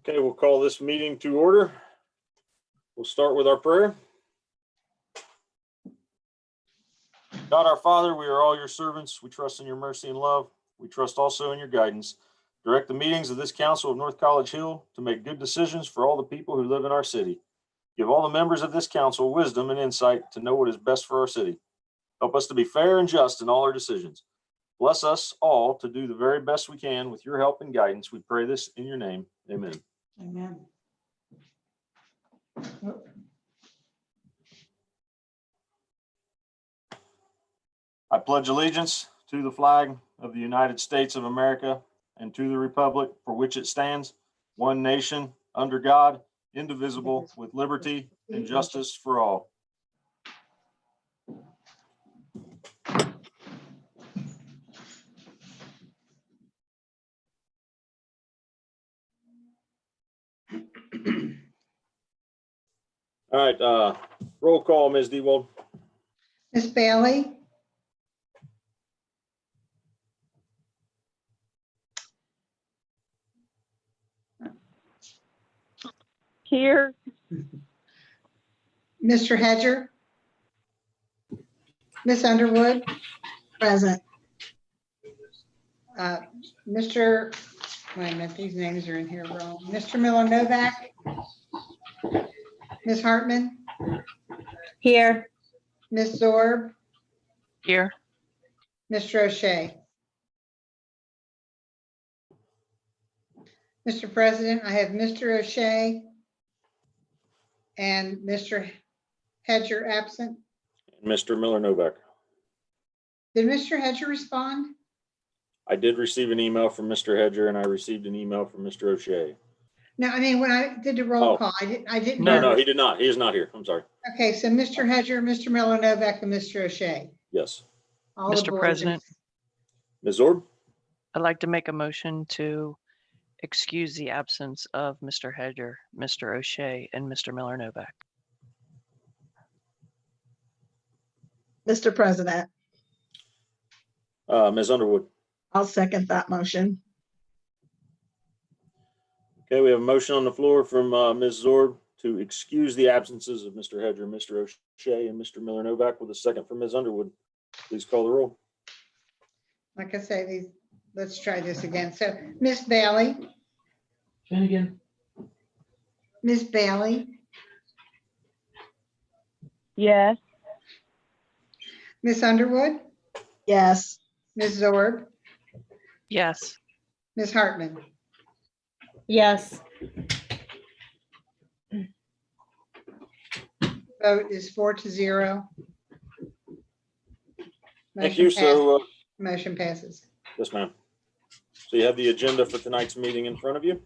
Okay, we'll call this meeting to order. We'll start with our prayer. God our Father, we are all your servants. We trust in your mercy and love. We trust also in your guidance. Direct the meetings of this council of North College Hill to make good decisions for all the people who live in our city. Give all the members of this council wisdom and insight to know what is best for our city. Help us to be fair and just in all our decisions. Bless us all to do the very best we can with your help and guidance. We pray this in your name. Amen. Amen. I pledge allegiance to the flag of the United States of America and to the republic for which it stands, one nation, under God, indivisible, with liberty and justice for all. All right, roll call, Ms. Dewald. Ms. Bailey? Here. Mr. Hedger? Ms. Underwood? Present. Mr. Wait a minute, these names are in here wrong. Mr. Miller Novak? Ms. Hartman? Here. Ms. Zorb? Here. Mr. O'Shea? Mr. President, I have Mr. O'Shea and Mr. Hedger absent. Mr. Miller Novak. Did Mr. Hedger respond? I did receive an email from Mr. Hedger and I received an email from Mr. O'Shea. No, I mean, when I did the roll Oh. call, I didn't. No, know. he did not. He is not here. I'm sorry. Okay, so Mr. Hedger, Mr. Miller Novak, and Mr. O'Shea. Yes. All the Mr. boards. President. Ms. Zorb? I'd like to make a motion to excuse the absence of Mr. Hedger, Mr. O'Shea, and Mr. Miller Novak. Mr. President, Ms. Underwood. I'll second that motion. Okay, we have a motion on the floor from Ms. Zorb to excuse the absences of Mr. Hedger, Mr. O'Shea, and Mr. Miller Novak, with a second from Ms. Underwood. Please call the roll. Like I say, let's try this again. So Ms. Bailey, Finnegan. Ms. Bailey, Yes. Ms. Underwood, Yes, Ms. Zorb, Yes. Ms. Hartman. Yes. Vote is 4-0. Thank you. So, Motion passes. yes, ma'am. So you have the agenda for tonight's meeting in front of you.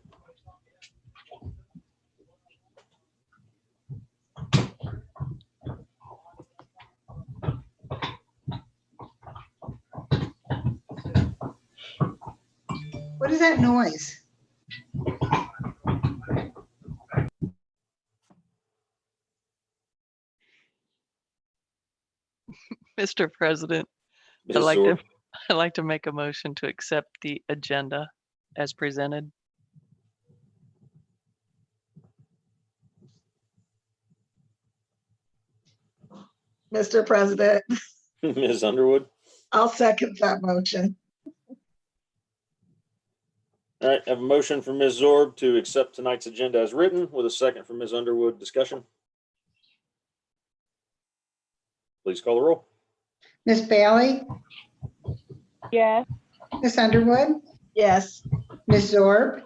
What is that noise? Mr. President, Ms. I'd Zorb. like to make a motion to accept the agenda as presented. Mr. President, Ms. Underwood. I'll second that motion. All right, I have a motion from Ms. Zorb to accept tonight's agenda as written with a second from Ms. Underwood. Discussion. Please call the roll. Ms. Bailey, Yes. Ms. Underwood, Yes, Ms. Zorb,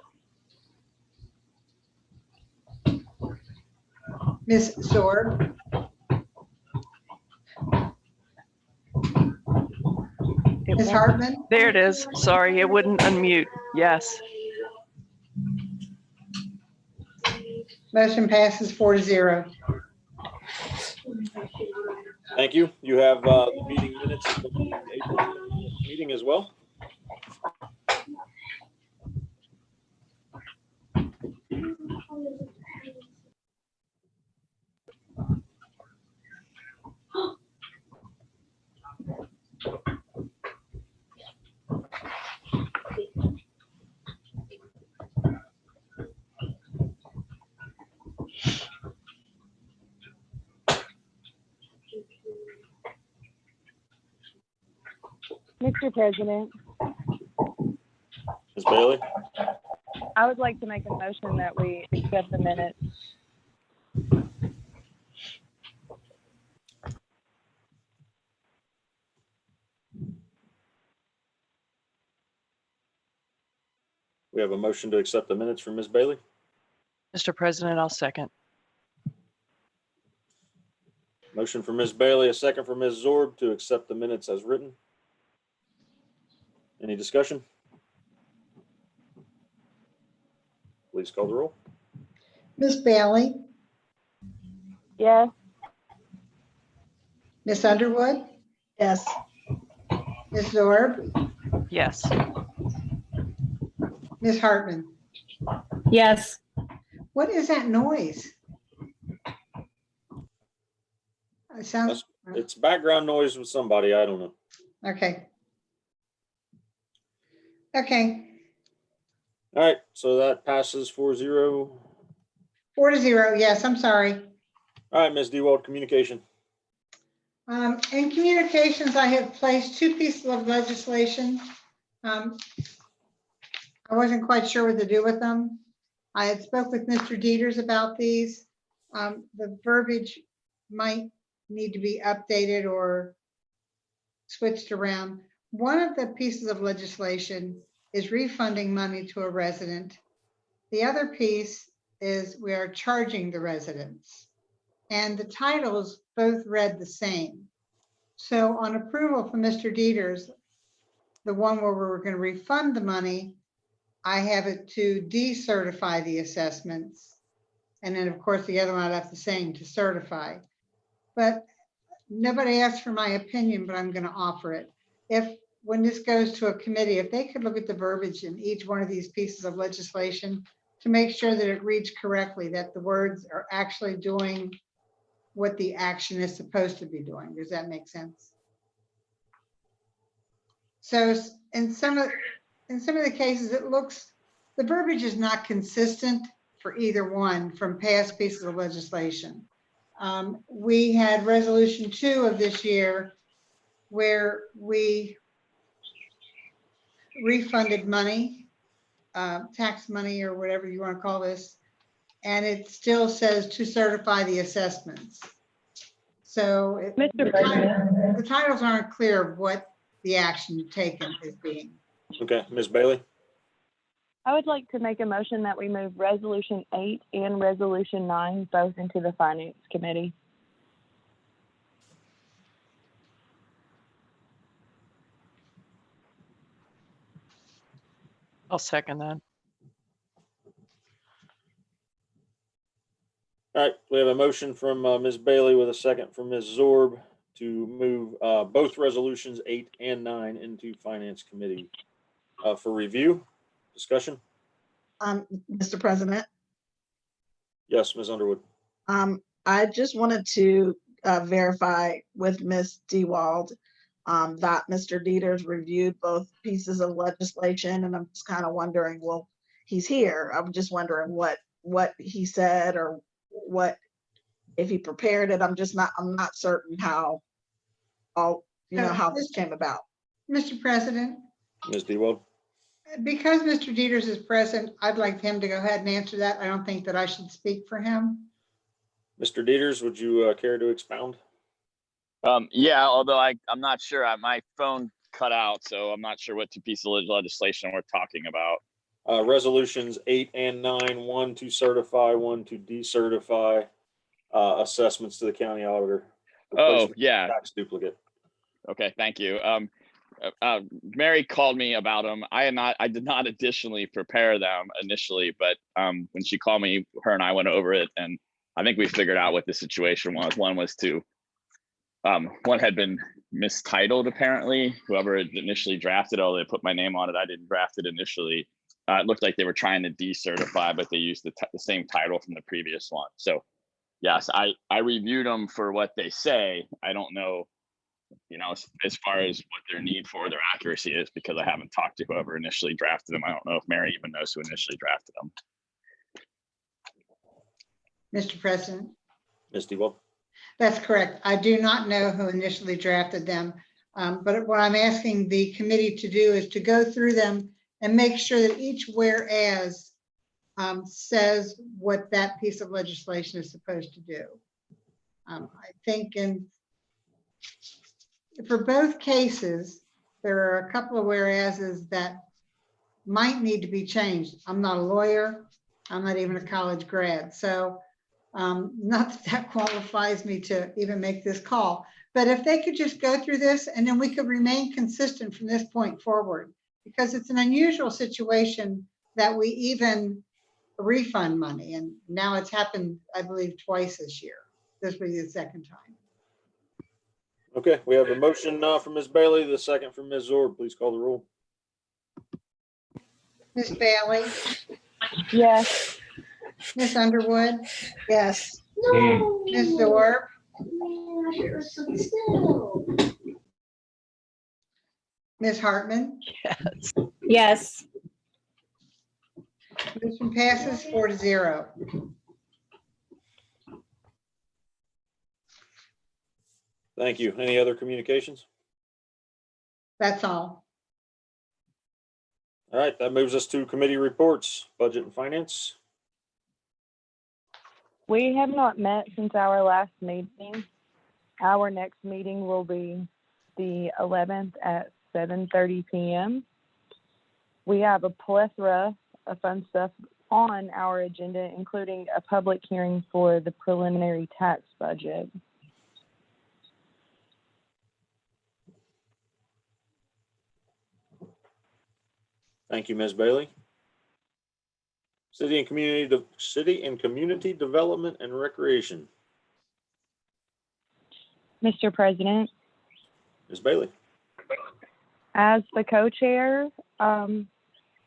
Ms. Zorb, Ms. Hartman, There it is. Sorry, it wouldn't unmute. Yes. motion passes 4-0. Thank you. You have the meeting minutes from the April meeting as well. Mr. President, Ms. Bailey? I would like to make a motion that we accept the minutes. We have a motion to accept the minutes from Ms. Bailey. Mr. President, I'll second. Motion for Ms. Bailey, a second for Ms. Zorb to accept the minutes as written. Any discussion? Please call the roll. Miss Bailey, Yes. Miss Underwood, Yes. Miss Zorb, Yes. Miss Hartman. Yes. What is that noise? It sounds, It's background noise with somebody, I don't know. okay. Okay, All right, so that passes 4-0. 4-0, yes, I'm sorry. All right, Ms. Dewald, communication. In communications, I have placed 2 pieces of legislation. I wasn't quite sure what to do with them. I had spoke with Mr. Dieters about these. The verbiage might need to be updated or switched around. One of the pieces of legislation is refunding money to a resident. The other piece is we are charging the residents. And the titles both read the same. So on approval from Mr. Dieters, the one where we're going to refund the money, I have it to decertify the assessments. And then of course, the other one I left the same, to certify. But nobody asked for my opinion, but I'm going to offer it. When this goes to a committee, if they could look at the verbiage in each one of these pieces of legislation to make sure that it reads correctly, that the words are actually doing what the action is supposed to be doing. Does that make sense? So in some of the cases, it looks, the verbiage is not consistent for either one from past pieces of legislation. We had resolution 2 of this year where we refunded money, tax money or whatever you want to call this, and it still says to certify the assessments. So Mr. President. the titles aren't clear of what the action taken is being. Okay, Ms. Bailey? I would like to make a motion that we move resolution 8 and resolution 9 both into the finance committee. I'll second that. All right, we have a motion from Ms. Bailey with a second from Ms. Zorb to move both resolutions 8 and 9 into Finance Committee for review. Discussion? Mr. President, Yes, Ms. Underwood. I just wanted to verify with Ms. Dewald that Mr. Dieters reviewed both pieces of legislation, and I'm just kind of wondering, well, he's here. I'm just wondering what he said or what, if he prepared it. I'm not certain how how this came about. Mr. President, Ms. Dewald. because Mr. Dieters is present, I'd like him to go ahead and answer that. I don't think that I should speak for him. Mr. Dieters, would you care to expound? Yeah, although I'm not sure. My phone cut out, so I'm not sure what 2 pieces of legislation we're talking about. Resolutions 8 and 9, one to certify, one to decertify assessments to the county auditor. Oh, Replacement yeah. Tax duplicate. Okay, thank you. Mary called me about them. I did not additionally prepare them initially, but when she called me, her and I went over it, and I think we figured out what the situation was. One was one had been mistitled apparently. Whoever had initially drafted it, they put my name on it. I didn't draft it initially. It looked like they were trying to decertify, but they used the same title from the previous one. So yes, I reviewed them for what they say. I don't know, as far as what their need for their accuracy is, because I haven't talked to whoever initially drafted them. I don't know if Mary even knows who initially drafted them. Mr. President, Ms. Dewald. that's correct. I do not know who initially drafted them. But what I'm asking the committee to do is to go through them and make sure that each whereas says what that piece of legislation is supposed to do. I think for both cases, there are a couple of whereases that might need to be changed. I'm not a lawyer. I'm not even a college grad. So not that that qualifies me to even make this call, but if they could just go through this and then we could remain consistent from this point forward, because it's an unusual situation that we even refund money. And now it's happened, I believe, twice this year. This will be the second time. Okay, we have a motion from Ms. Bailey, the second from Ms. Zorb. Please call the roll. Ms. Bailey, Yes. Ms. Underwood, Yes. Ms. Zorb, Ms. Hartman. Yes. Yes. Motion passes 4-0. Thank you. Any other communications? That's all. All right, that moves us to committee reports, budget and finance. We have not met since our last meeting. Our next meeting will be the 11th at 7:30 p.m. We have a plethora of fun stuff on our agenda, including a public hearing for the preliminary tax budget. Thank you, Ms. Bailey. City and community development and recreation. Mr. President, Ms. Bailey. as the co-chair,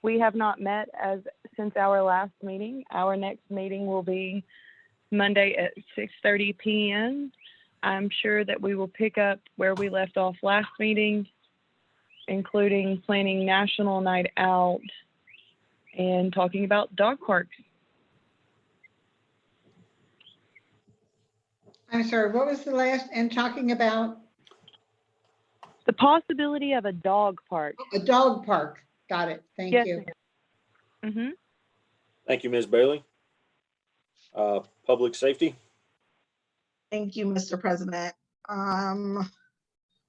we have not met since our last meeting. Our next meeting will be Monday at 6:30 p.m. I'm sure that we will pick up where we left off last meeting, including planning National Night Out and talking about dog parks. I'm sorry, what was the last, and talking about The possibility of a dog park. a dog park? Got it. Thank Yes, you. Mm-hmm. Thank you, Ms. Bailey. Public safety. Thank you, Mr. President.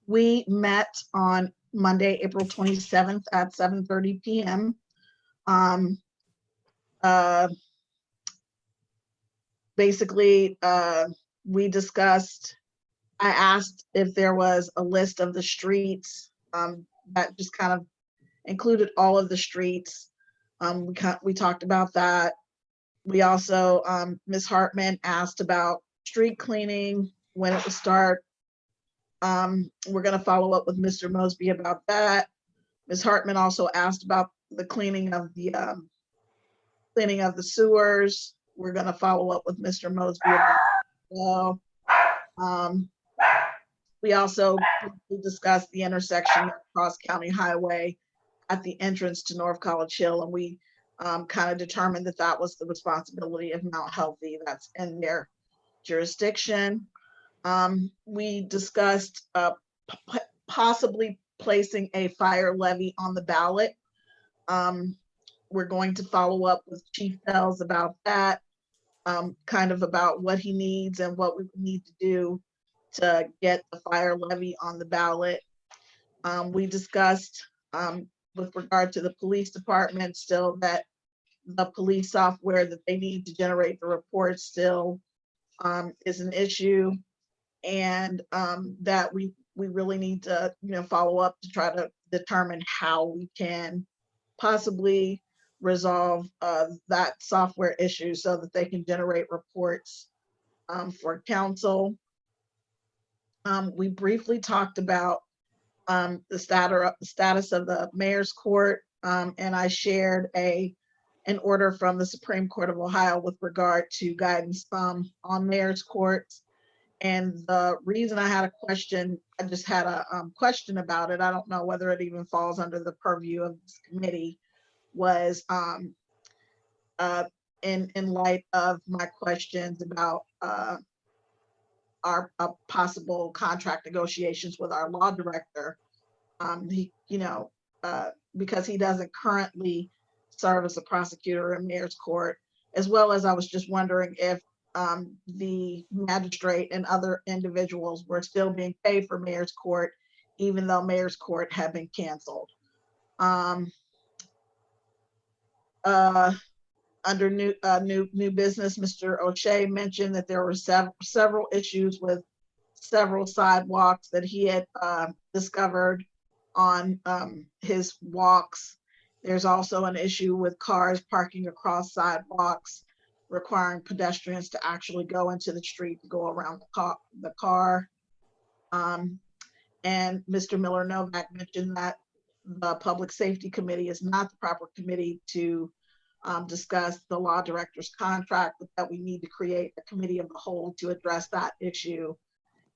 We met on Monday, April 27th at 7:30 p.m. Basically, we discussed, I asked if there was a list of the streets that just kind of included all of the streets. We talked about that. We also, Ms. Hartman asked about street cleaning, when it would start. We're gonna follow up with Mr. Mosby about that. Ms. Hartman also asked about the cleaning of the sewers. We're gonna follow up with Mr. Mosby about that. We also discussed the intersection of Cross County Highway at the entrance to North College Hill, and we kind of determined that that was the responsibility of Mount Healthy. That's in their jurisdiction. We discussed possibly placing a fire levy on the ballot. We're going to follow up with Chief Bells about that, kind of about what he needs and what we need to do to get the fire levy on the ballot. We discussed with regard to the police department still that the police software that they need to generate the reports still is an issue, and that we really need to follow up to try to determine how we can possibly resolve that software issue so that they can generate reports for council. We briefly talked about the status of the mayor's court, and I shared an order from the Supreme Court of Ohio with regard to guidance on mayor's courts. And the reason I had a question, I just had a question about it, I don't know whether it even falls under the purview of this committee, was in light of my questions about our possible contract negotiations with our law director. Because he doesn't currently serve as a prosecutor in mayor's court, as well as I was just wondering if the magistrate and other individuals were still being paid for mayor's court, even though mayor's court had been canceled. Under new business, Mr. O'Shea mentioned that there were several issues with several sidewalks that he had discovered on his walks. There's also an issue with cars parking across sidewalks, requiring pedestrians to actually go into the street to go around the car. And Mr. Miller Novak mentioned that the Public Safety Committee is not the proper committee to discuss the law director's contract, but that we need to create a committee of the whole to address that issue.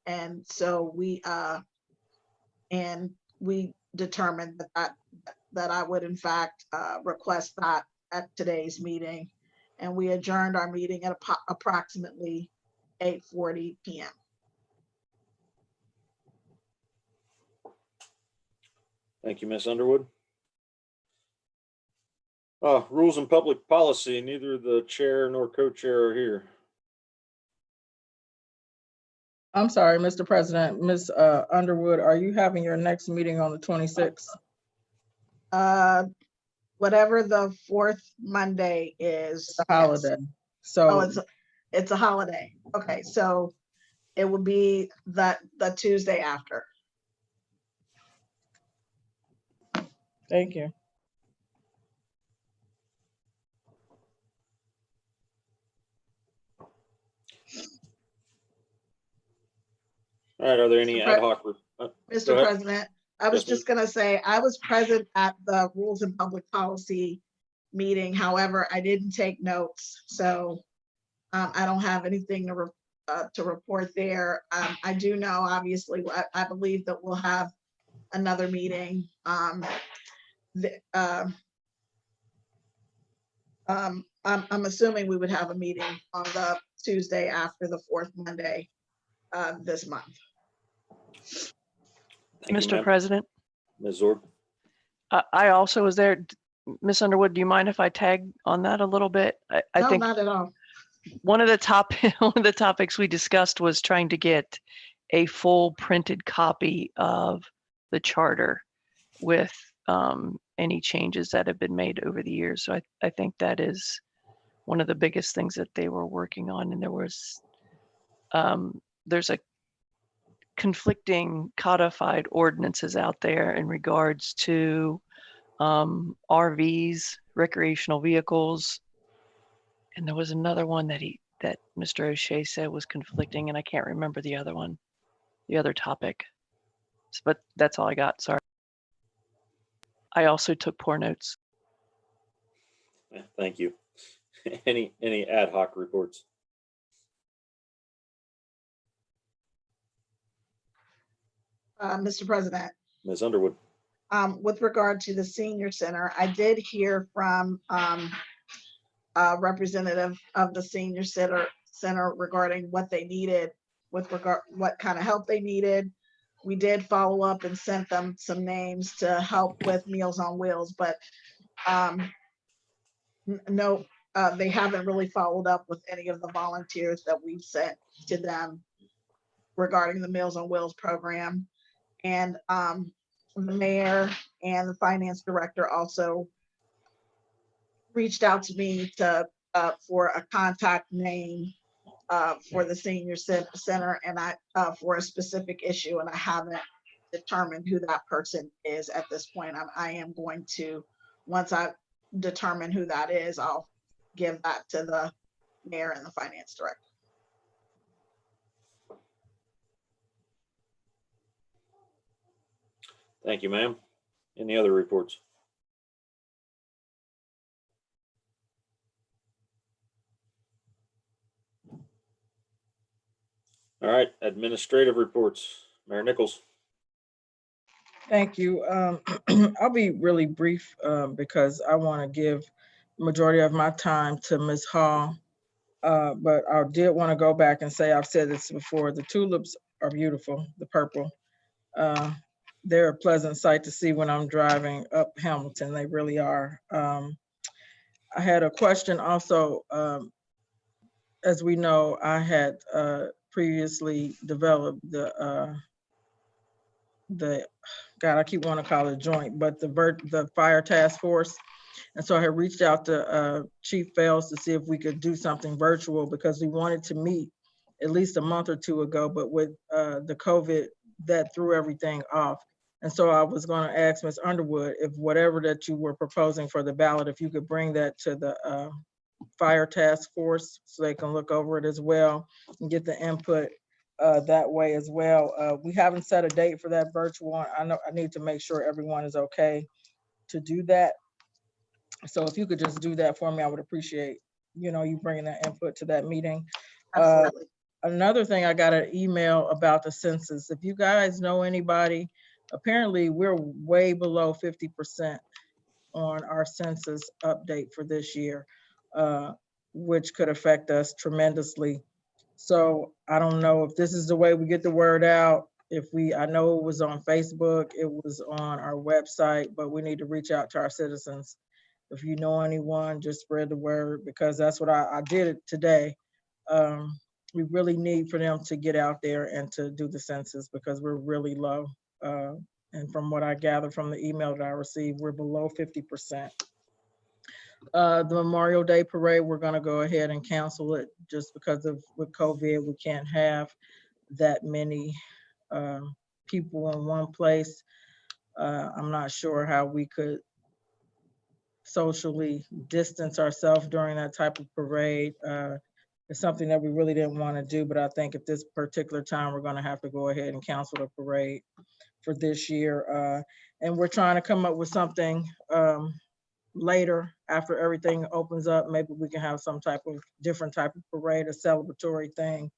And so we determined that I would in fact request that at today's meeting. And we adjourned our meeting at approximately 8:40 p.m. Thank you, Ms. Underwood. Rules and public policy, neither the chair nor co-chair are here. I'm sorry, Mr. President, Ms. Underwood, are you having your next meeting on the 26th? Whatever the fourth Monday is. The holiday. Yes. So It's a holiday. Okay, so it will be the Tuesday after. thank you. All right, are there any Mr. ad hoc? Go Mr. ahead. President, I was Yes, ma'am. just gonna say, I was present at the Rules and Public Policy meeting. However, I didn't take notes, so I don't have anything to report there. I do know, obviously, I believe that we'll have another meeting. I'm assuming we would have a meeting on the Tuesday after the fourth Monday this month. Thank you, Mr. ma'am. President, Ms. Zorg. I also was there. Ms. Underwood, do you mind if I tag on that a little bit? I No, think not at all. one of the topics we discussed was trying to get a full printed copy of the charter with any changes that have been made over the years. So I think that is one of the biggest things that they were working on. And there's a conflicting codified ordinances out there in regards to RVs, recreational vehicles. And there was another one that Mr. O'Shea said was conflicting, and I can't remember the other one, the other topic. But that's all I got, sorry. I also took poor notes. Thank you. Any ad hoc reports? Mr. President, Ms. Underwood. with regard to the senior center, I did hear from a representative of the senior center regarding what they needed, with regard what kind of help they needed. We did follow up and sent them some names to help with Meals on Wheels, but no, they haven't really followed up with any of the volunteers that we've sent to them regarding the Meals on Wheels program. And the mayor and the finance director also reached out to me for a contact name for the senior center and for a specific issue, and I haven't determined who that person is at this point. I am going to, once I determine who that is, I'll give that to the mayor and the finance director. Thank you, ma'am. Any other reports? All right, administrative reports. Mayor Nichols. Thank you. I'll be really brief because I want to give the majority of my time to Ms. Hall But I did want to go back and say, I've said this before, the tulips are beautiful, the purple. They're a pleasant sight to see when I'm driving up Hamilton. They really are. I had a question also. As we know, I had previously developed the God, I keep wanting to call it joint, but the fire task force. And so I had reached out to Chief Fales to see if we could do something virtual because we wanted to meet at least a month or two ago, but with the COVID, that threw everything off. And so I was going to ask Ms. Underwood if whatever that you were proposing for the ballot, if you could bring that to the fire task force so they can look over it as well and get the input that way as well. We haven't set a date for that virtual. I know I need to make sure everyone is okay to do that. So if you could just do that for me, I would appreciate, you bringing that input to that meeting. Absolutely. Another thing, I got an email about the census. If you guys know anybody, apparently we're way below 50% on our census update for this year, which could affect us tremendously. So I don't know if this is the way we get the word out. I know it was on Facebook, it was on our website, but we need to reach out to our citizens. If you know anyone, just spread the word because that's what I did it today. We really need for them to get out there and to do the census because we're really low. And from what I gather from the email that I received, we're below 50%. The Memorial Day parade, we're gonna go ahead and cancel it just because with COVID, we can't have that many people in one place. I'm not sure how we could socially distance ourselves during that type of parade. It's something that we really didn't want to do, but I think at this particular time, we're going to have to go ahead and cancel the parade for this year. And we're trying to come up with something later after everything opens up. Maybe we can have some type of different type of parade, a celebratory thing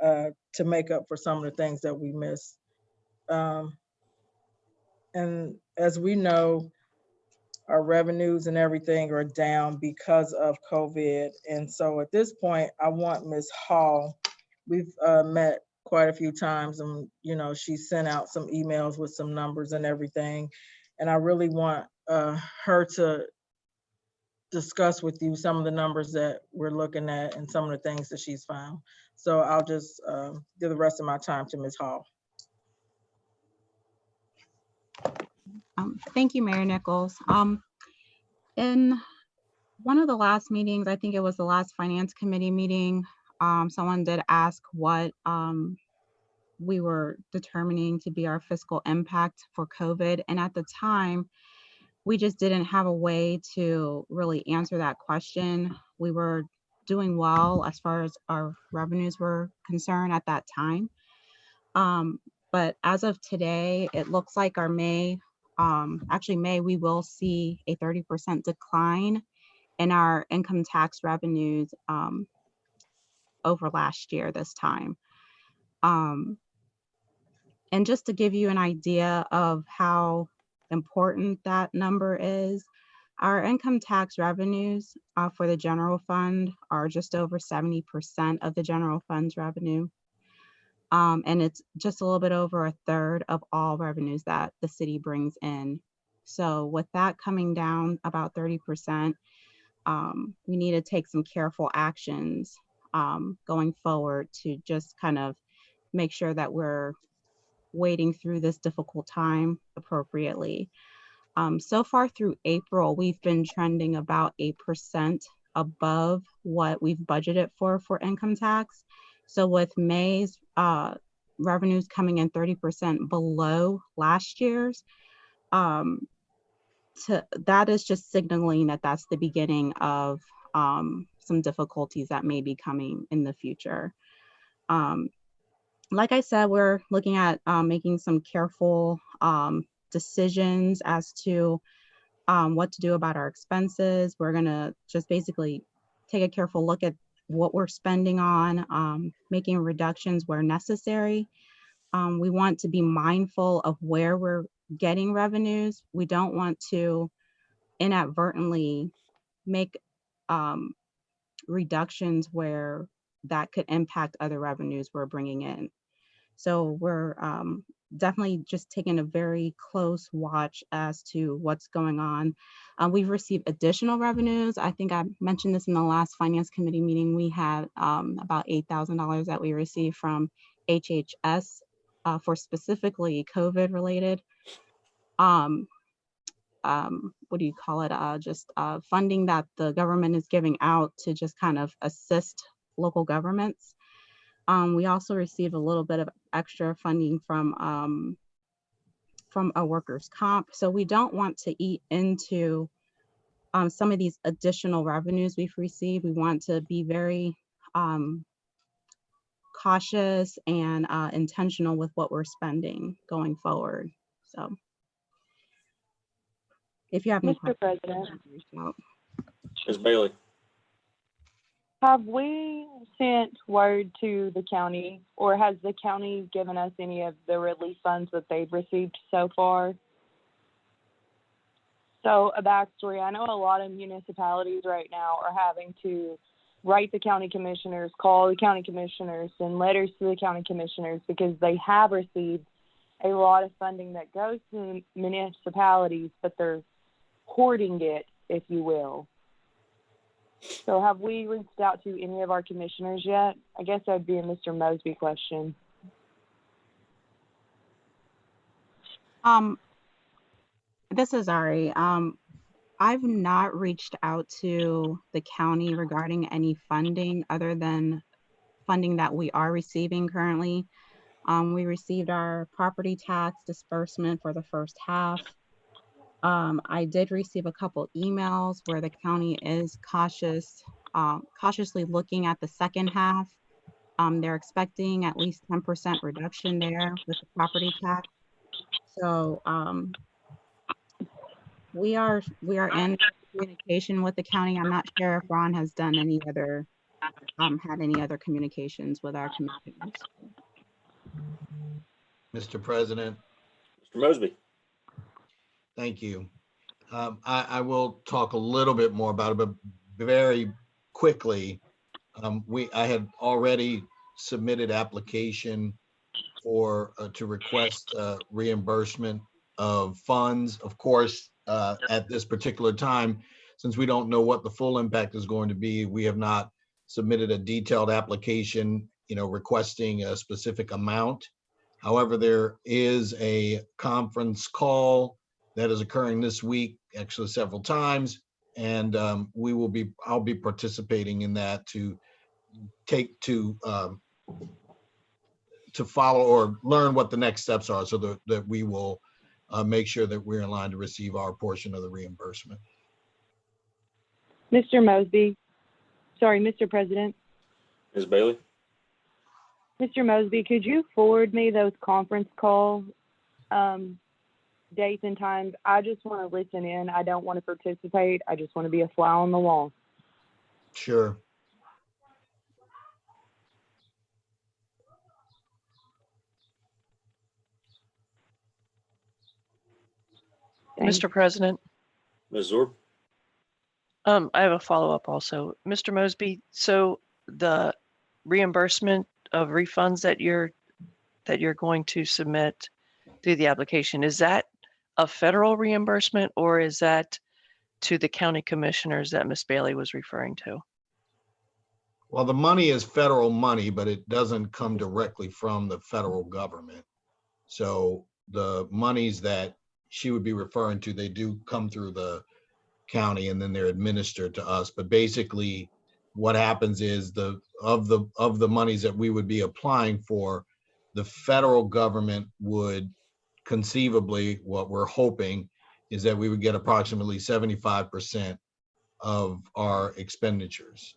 to make up for some of the things that we missed. And as we know, our revenues and everything are down because of COVID. And so at this point, I want Ms. Hall, we've met quite a few times and, she sent out some emails with some numbers and everything. And I really want her to discuss with you some of the numbers that we're looking at and some of the things that she's found. So I'll just give the rest of my time to Ms. Hall. Thank you, Mayor Nichols. In one of the last meetings, I think it was the last Finance Committee meeting, someone did ask what we were determining to be our fiscal impact for COVID. And at the time, we just didn't have a way to really answer that question. We were doing well as far as our revenues were concerned at that time. But as of today, it looks like our May, we will see a 30% decline in our income tax revenues over last year this time. And just to give you an idea of how important that number is, our income tax revenues for the general fund are just over 70% of the general fund's revenue. And it's just a little bit over a third of all revenues that the city brings in. So with that coming down about 30%, we need to take some careful actions going forward to just kind of make sure that we're wading through this difficult time appropriately. So far through April, we've been trending about 8% above what we've budgeted for income tax. So with May's revenues coming in 30% below last year's, that is just signaling that that's the beginning of some difficulties that may be coming in the future. Like I said, we're looking at making some careful decisions as to what to do about our expenses. We're gonna just basically take a careful look at what we're spending on, making reductions where necessary. We want to be mindful of where we're getting revenues. We don't want to inadvertently make reductions where that could impact other revenues we're bringing in. So we're definitely just taking a very close watch as to what's going on. We've received additional revenues. I think I mentioned this in the last Finance Committee meeting. We had about $8,000 that we received from HHS for specifically COVID related. What do you call it? Just funding that the government is giving out to just kind of assist local governments. We also received a little bit of extra funding from a workers' comp. So we don't want to eat into some of these additional revenues we've received. We want to be very cautious and intentional with what we're spending going forward. So if you have any Mr. questions, President, reach out. Ms. Bailey. have we sent word to the county, or has the county given us any of the relief funds that they've received so far? So a backstory, I know a lot of municipalities right now are having to write the county commissioners, call the county commissioners, send letters to the county commissioners because they have received a lot of funding that goes to municipalities, but they're hoarding it, if you will. So have we reached out to any of our commissioners yet? I guess that'd be a Mr. Mosby question. This is Ari. I've not reached out to the county regarding any funding other than funding that we are receiving currently. We received our property tax disbursement for the first half. I did receive a couple emails where the county is cautiously looking at the second half. They're expecting at least 10% reduction there with the property tax. So we are in communication with the county. I'm not sure if Ron has done any other had any other communications with our commissioners. Mr. President, Mr. Mosby. thank you. I will talk a little bit more about it, but very quickly, I had already submitted application for to request reimbursement of funds. Of course, at this particular time, since we don't know what the full impact is going to be, we have not submitted a detailed application, requesting a specific amount. However, there is a conference call that is occurring this week, actually several times, and I'll be participating in that to follow or learn what the next steps are, so that we will make sure that we're in line to receive our portion of the reimbursement. Mr. Mosby, sorry, Mr. President. Ms. Bailey. Mr. Mosby, could you forward me those conference call dates and times? I just want to listen in. I don't want to participate. I just want to be a fly on the wall. Sure. Thanks. Mr. President, Ms. Zorb. I have a follow-up also. Mr. Mosby, so the reimbursement of refunds that you're going to submit through the application, is that a federal reimbursement, or is that to the county commissioners that Ms. Bailey was referring to? Well, the money is federal money, but it doesn't come directly from the federal government. So the monies that she would be referring to, they do come through the county and then they're administered to us. But basically what happens is of the monies that we would be applying for, the federal government would conceivably, what we're hoping is that we would get approximately 75% of our expenditures.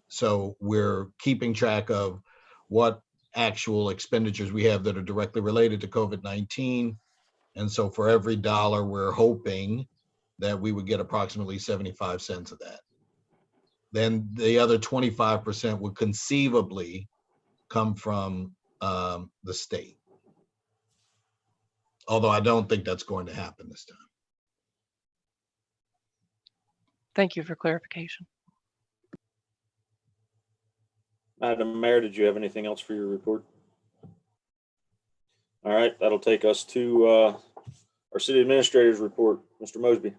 So we're keeping track of what actual expenditures we have that are directly related to COVID-19. And so for every dollar, we're hoping that we would get approximately 75 cents of that. Then the other 25% would conceivably come from the state. Although I don't think that's going to happen this time. Thank you for clarification. Madam Mayor, did you have anything else for your report? All right, that'll take us to our city administrator's report. Mr. Mosby.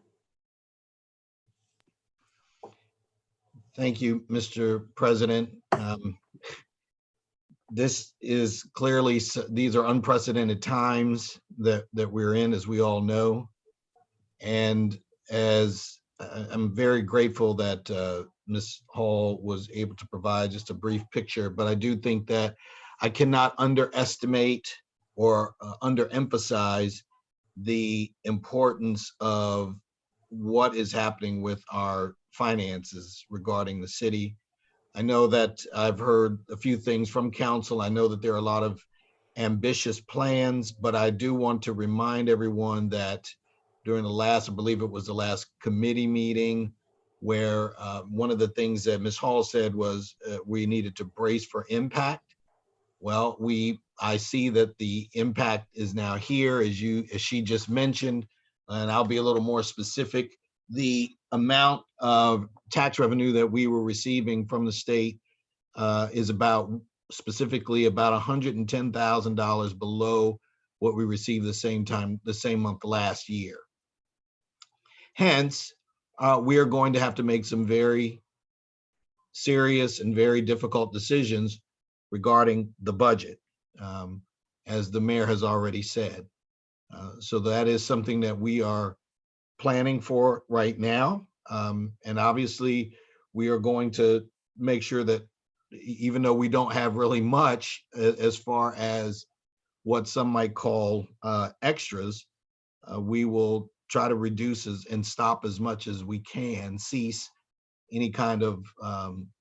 Thank you, Mr. President. This is clearly, these are unprecedented times that we're in, as we all know. And as I'm very grateful that Ms. Hall was able to provide just a brief picture, but I do think that I cannot underestimate or underemphasize the importance of what is happening with our finances regarding the city. I know that I've heard a few things from council. I know that there are a lot of ambitious plans, but I do want to remind everyone that during the last, I believe it was the last committee meeting, where one of the things that Ms. Hall said was we needed to brace for impact. Well, I see that the impact is now here, as she just mentioned, and I'll be a little more specific. The amount of tax revenue that we were receiving from the state is specifically about $110,000 below what we received the same month last year. Hence, we are going to have to make some very serious and very difficult decisions regarding the budget, as the mayor has already said. So that is something that we are planning for right now. And obviously, we are going to make sure that even though we don't have really much as far as what some might call extras, we will try to reduce and stop as much as we can, cease any kind of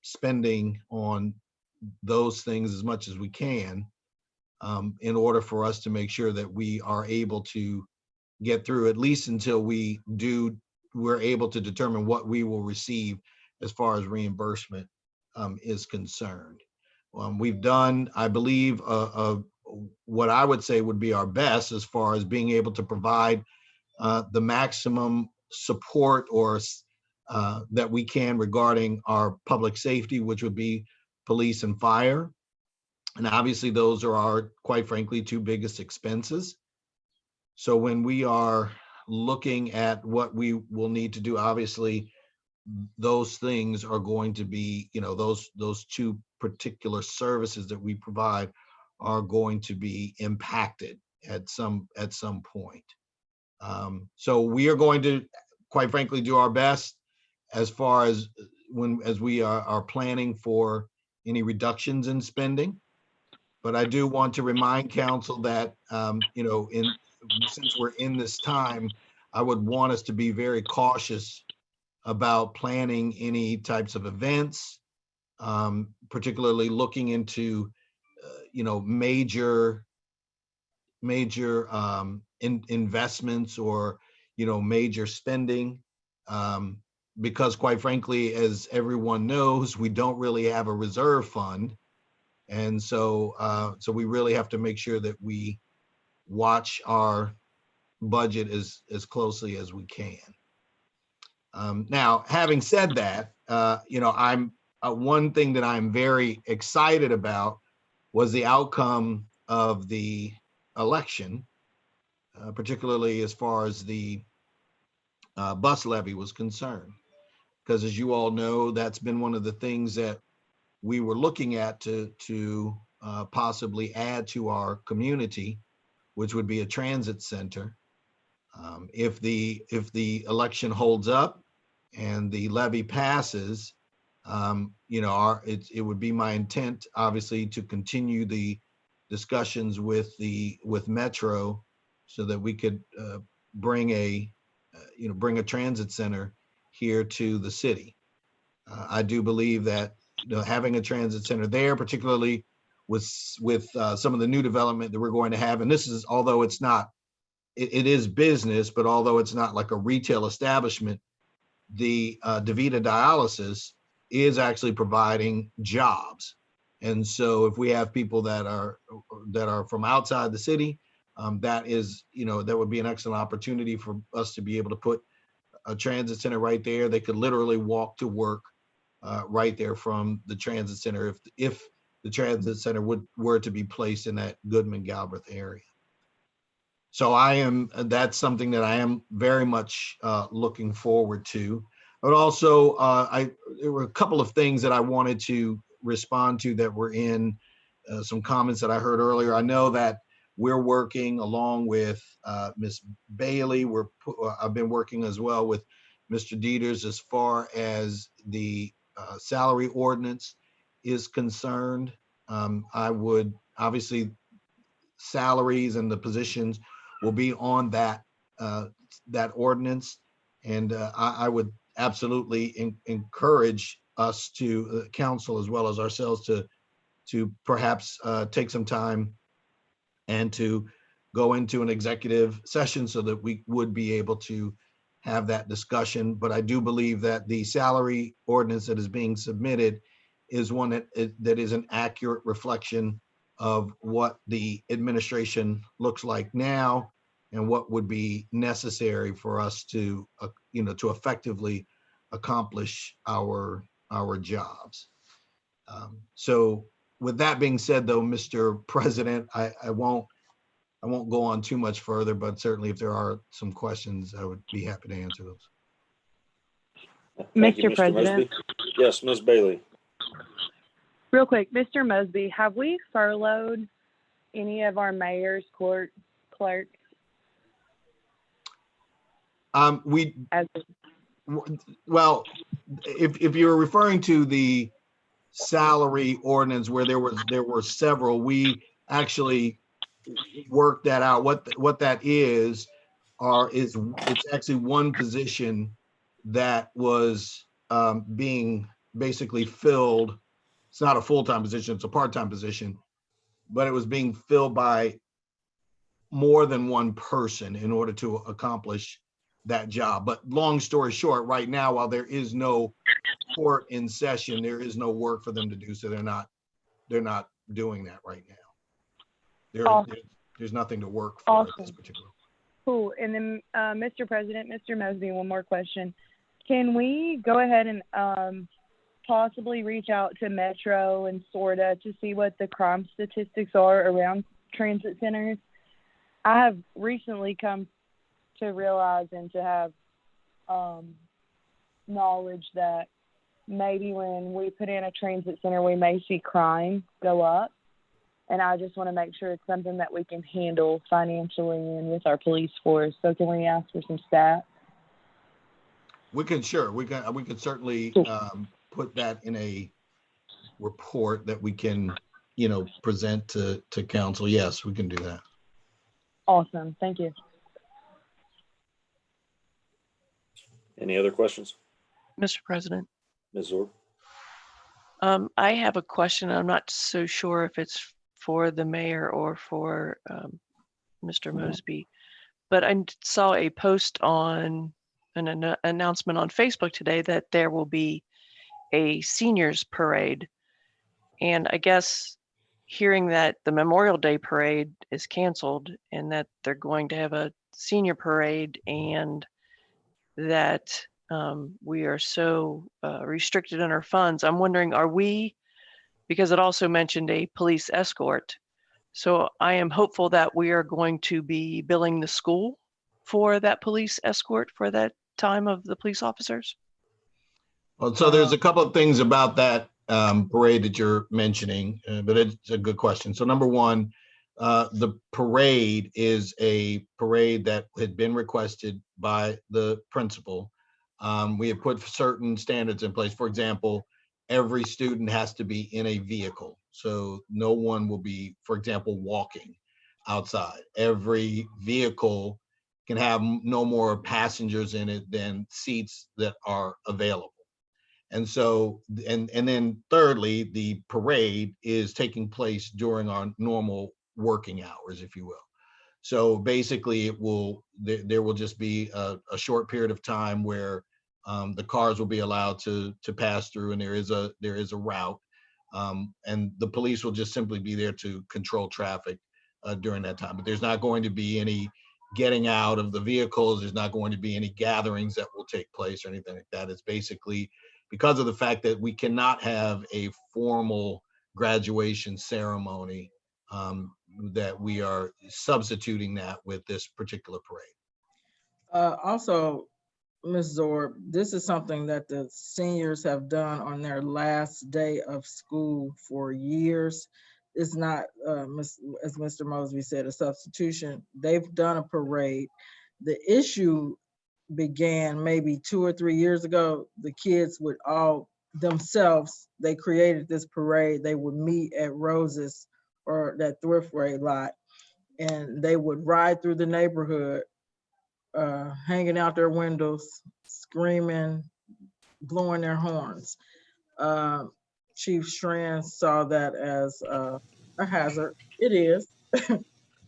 spending on those things as much as we can, in order for us to make sure that we are able to get through at least until we're able to determine what we will receive as far as reimbursement is concerned. We've done, I believe, what I would say would be our best as far as being able to provide the maximum support or that we can regarding our public safety, which would be police and fire. And obviously those are our, quite frankly, two biggest expenses. So when we are looking at what we will need to do, obviously those things are going to be, those two particular services that we provide are going to be impacted at some point. So we are going to, quite frankly, do our best as far as as we are planning for any reductions in spending. But I do want to remind council that, since we're in this time, I would want us to be very cautious about planning any types of events, particularly looking into, major investments or, major spending, because quite frankly, as everyone knows, we don't really have a reserve fund. And so we really have to make sure that we watch our budget as closely as we can. Now, having said that, one thing that I'm very excited about was the outcome of the election, particularly as far as the bus levy was concerned. Because as you all know, that's been one of the things that we were looking at to possibly add to our community, which would be a transit center. If the election holds up and the levy passes, it would be my intent, obviously, to continue the discussions with Metro so that we could bring a transit center here to the city. I do believe that having a transit center there, particularly with some of the new development that we're going to have, and this is, although it's not, it is business, but although it's not like a retail establishment, the DaVita dialysis is actually providing jobs. And so if we have people that are from outside the city, that would be an excellent opportunity for us to be able to put a transit center right there. They could literally walk to work right there from the transit center if the transit center were to be placed in that Goodman Galbraith area. So that's something that I am very much looking forward to. But also, there were a couple of things that I wanted to respond to that were in some comments that I heard earlier. I know that we're working along with Ms. Bailey. I've been working as well with Mr. Dieters as far as the salary ordinance is concerned. I would, obviously, salaries and the positions will be on that ordinance. And I would absolutely encourage us to council as well as ourselves to perhaps take some time and to go into an executive session so that we would be able to have that discussion. But I do believe that the salary ordinance that is being submitted is one that is an accurate reflection of what the administration looks like now and what would be necessary for us to, to effectively accomplish our jobs. So with that being said, though, Mr. President, I won't go on too much further, but certainly if there are some questions, I would be happy to answer those. Thank you, Mr. Mr. President. Mosby. Yes, Ms. Bailey. Real quick, Mr. Mosby, have we furloughed any of our mayor's clerks? Well, if you're referring to the salary ordinance where there were several, we actually worked that out. What that is it's actually one position that was being basically filled. It's not a full-time position, it's a part-time position, but it was being filled by more than one person in order to accomplish that job. But long story short, right now, while there is no court in session, there is no work for them to do. So they're not doing that right now. Awesome. There's nothing to work for at this particular. Cool. And then, Mr. President, Mr. Mosby, one more question. Can we go ahead and possibly reach out to Metro and SORTA to see what the crime statistics are around transit centers? I have recently come to realize and to have knowledge that maybe when we put in a transit center, we may see crime go up. And I just want to make sure it's something that we can handle financially and with our police force. So can we ask for some stats? We can certainly put that in a report that we can, present to council. Yes, we can do that. Awesome. Thank you. Any other questions? Mr. President, Ms. Zorb? I have a question. I'm not so sure if it's for the mayor or for Mr. Mosby, but I saw a post on an announcement on Facebook today that there will be a seniors parade. And I guess hearing that the Memorial Day parade is canceled and that they're going to have a senior parade and that we are so restricted in our funds, I'm wondering, are we, because it also mentioned a police escort. So I am hopeful that we are going to be billing the school for that police escort for that time of the police officers. Well, so there's a couple of things about that parade that you're mentioning, but it's a good question. So number one, the parade is a parade that had been requested by the principal. We have put certain standards in place. For example, every student has to be in a vehicle. So no one will be, for example, walking outside. Every vehicle can have no more passengers in it than seats that are available. And so, and then thirdly, the parade is taking place during our normal working hours, if you will. So basically there will just be a short period of time where the cars will be allowed to pass through, and there is a route, and the police will just simply be there to control traffic during that time. But there's not going to be any getting out of the vehicles. There's not going to be any gatherings that will take place or anything like that. It's basically because of the fact that we cannot have a formal graduation ceremony, that we are substituting that with this particular parade. Also, Ms. Zorb, this is something that the seniors have done on their last day of school for years. It's not, as Mr. Mosby said, a substitution. They've done a parade. The issue began maybe 2 or 3 years ago. The kids would all themselves, they created this parade. They would meet at Rose's or that thrift lot, and they would ride through the neighborhood, hanging out their windows, screaming, blowing their horns. Chief Strand saw that as a hazard. It is,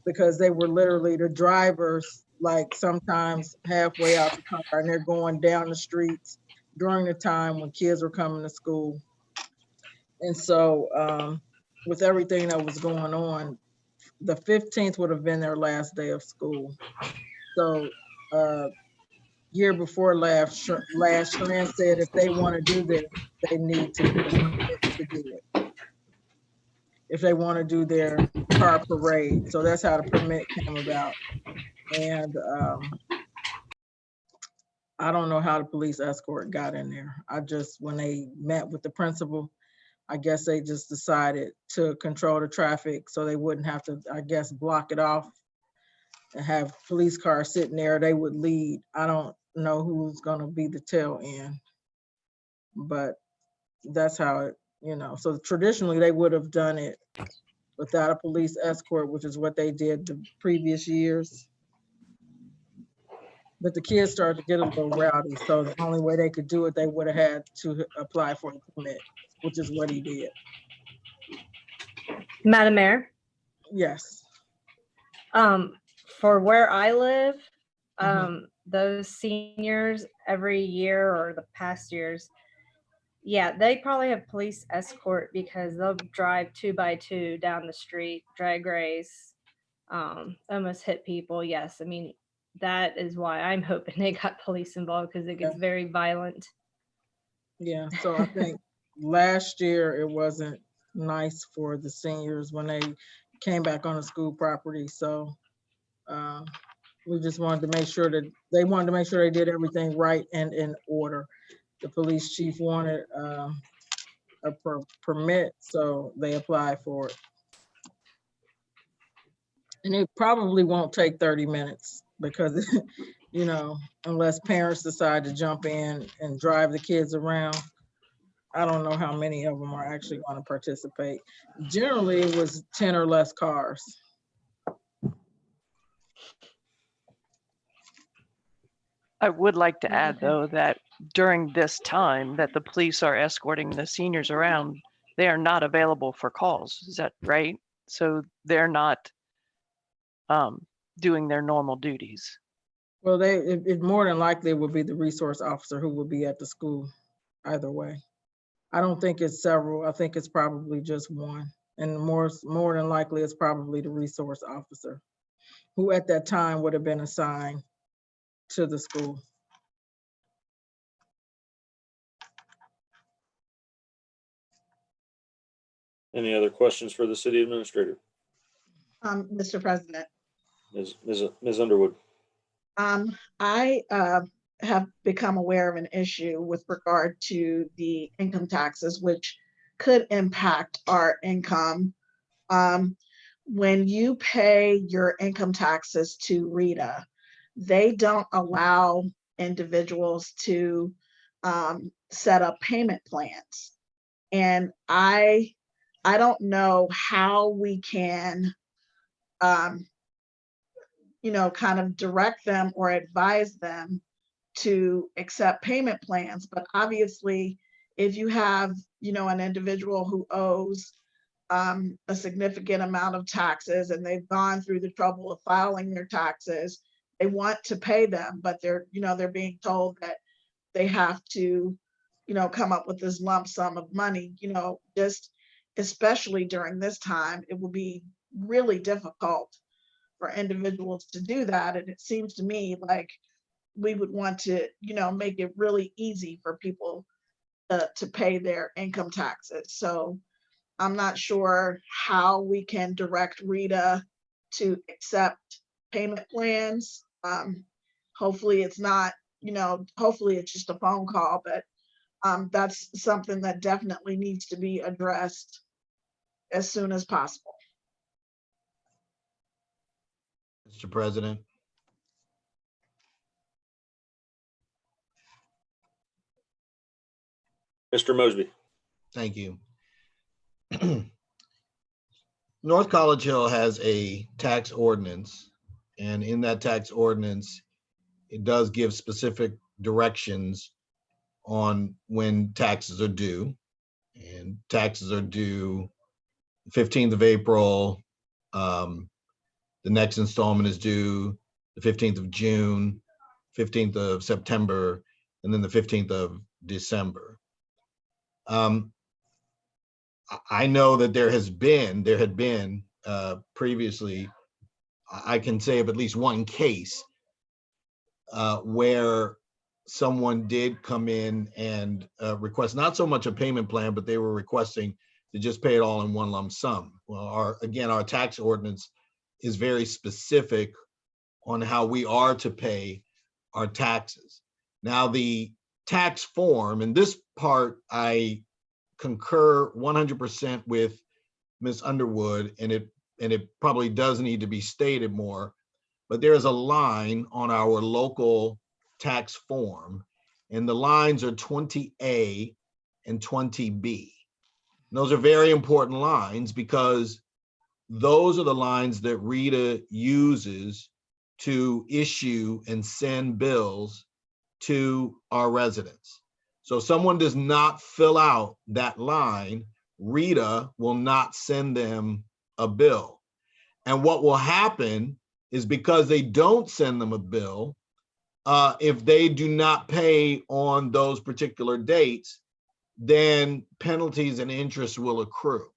because they were literally the drivers, like sometimes halfway out the car, and they're going down the streets during the time when kids were coming to school. And so with everything that was going on, the 15th would have been their last day of school. So year before last, Strand said if they want to do this, they need to get a permit to do it. If they want to do their car parade. So that's how the permit came about. And I don't know how the police escort got in there. When they met with the principal, I guess they just decided to control the traffic so they wouldn't have to, I guess, block it off and have police cars sitting there. They would lead. I don't know who's gonna be the tail end, but that's how it, so traditionally they would have done it without a police escort, which is what they did the previous years. But the kids started to get a little rowdy, so the only way they could do it, they would have had to apply for a permit, which is what he did. Madam Mayor, Yes. for where I live, those seniors every year or the past years, yeah, they probably have police escort because they'll drive 2x2 down the street, drag race, almost hit people. Yes, I mean, that is why I'm hoping they got police involved, because it gets very violent. Yeah, so I think last year it wasn't nice for the seniors when they came back on the school property. So we just wanted to make sure that they did everything right and in order. The police chief wanted a permit, so they applied for it. And it probably won't take 30 minutes because, unless parents decide to jump in and drive the kids around, I don't know how many of them are actually going to participate. Generally, it was 10 or less cars. I would like to add, though, that during this time that the police are escorting the seniors around, they are not available for calls. Is that right? So they're not doing their normal duties. Well, it more than likely will be the resource officer who will be at the school either way. I don't think it's several. I think it's probably just one. And more than likely, it's probably the resource officer who at that time would have been assigned to the school. Any other questions for the city administrator? Mr. President. Ms. Underwood. I have become aware of an issue with regard to the income taxes, which could impact our income. When you pay your income taxes to RETA, they don't allow individuals to set up payment plans. And I don't know how we can kind of direct them or advise them to accept payment plans. But obviously, if you have, an individual who owes a significant amount of taxes and they've gone through the trouble of filing their taxes, they want to pay them, but they're being told that they have to, come up with this lump sum of money, just especially during this time, it will be really difficult for individuals to do that. And it seems to me like we would want to, make it really easy for people to pay their income taxes. So I'm not sure how we can direct Rita to accept payment plans. Hopefully it's not, hopefully it's just a phone call, but that's something that definitely needs to be addressed as soon as possible. Mr. President. Mr. Mosby. Thank you. North College Hill has a tax ordinance, and in that tax ordinance, it does give specific directions on when taxes are due. And taxes are due 15th of April. The next installment is due the 15th of June, 15th of September, and then the 15th of December. I know that there had been previously, I can say of at least one case where someone did come in and request not so much a payment plan, but they were requesting to just pay it all in one lump sum. Well, our tax ordinance is very specific on how we are to pay our taxes. Now, the tax form, and this part I concur 100% with Ms. Underwood, and it probably does need to be stated more, but there's a line on our local tax form, and the lines are 20A and 20B. And those are very important lines because those are the lines that Rita uses to issue and send bills to our residents. So if someone does not fill out that line, Rita will not send them a bill. And what will happen is because they don't send them a bill, if they do not pay on those particular dates, then penalties and interest will accrue.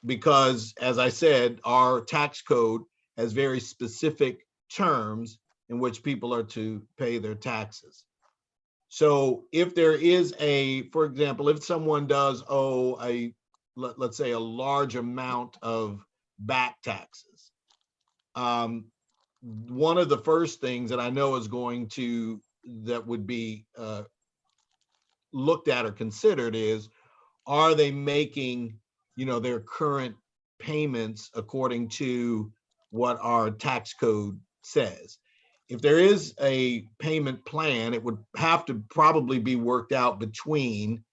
Because, as I said, our tax code has very specific terms in which people are to pay their taxes. So if there is for example, if someone does owe let's say a large amount of back taxes, one of the first things that I know is that would be looked at or considered is, are they making, their current payments according to what our tax code says? If there is a payment plan, it would have to probably be worked out between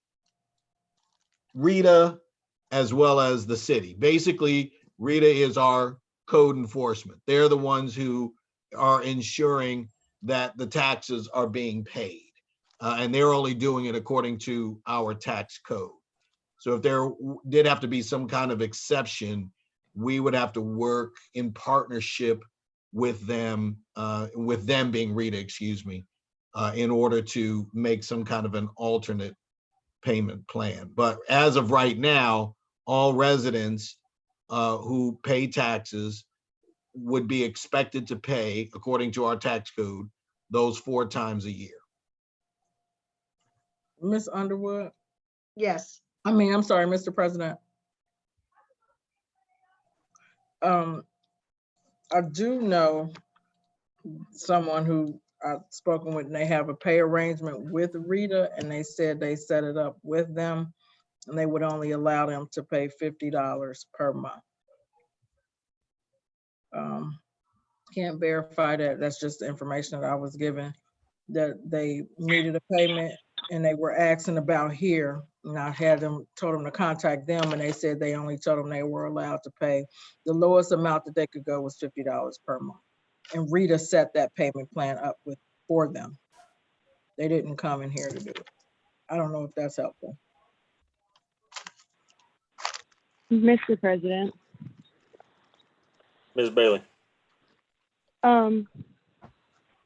Rita as well as the city. Basically, Rita is our code enforcement. They're the ones who are ensuring that the taxes are being paid. And they're only doing it according to our tax code. So if there did have to be some kind of exception, we would have to work in partnership with them being Rita, in order to make some kind of an alternate payment plan. But as of right now, all residents who pay taxes would be expected to pay, according to our tax code, those 4 times a year. Ms. Underwood? Yes. I'm sorry, Mr. President. I do know someone who I've spoken with, and they have a pay arrangement with Rita, and they said they set it up with them, and they would only allow them to pay $50 per month. Can't verify that. That's just the information that I was given, that they needed a payment and they were asking about here. And I told them to contact them, and they said they only told them they were allowed to pay. The lowest amount that they could go was $50 per month. And Rita set that payment plan up for them. They didn't come in here to do it. I don't know if that's helpful. Mr. President. Ms. Bailey.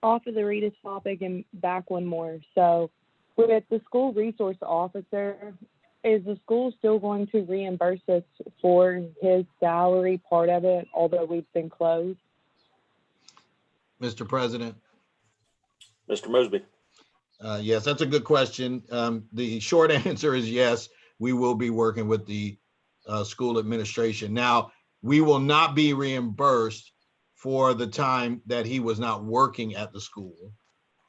Off of the Rita's topic and back one more. So with the school resource officer, is the school still going to reimburse us for his salary part of it, although we've been closed? Mr. President. Mr. Mosby. Yes, that's a good question. The short answer is yes, we will be working with the school administration. Now, we will not be reimbursed for the time that he was not working at the school,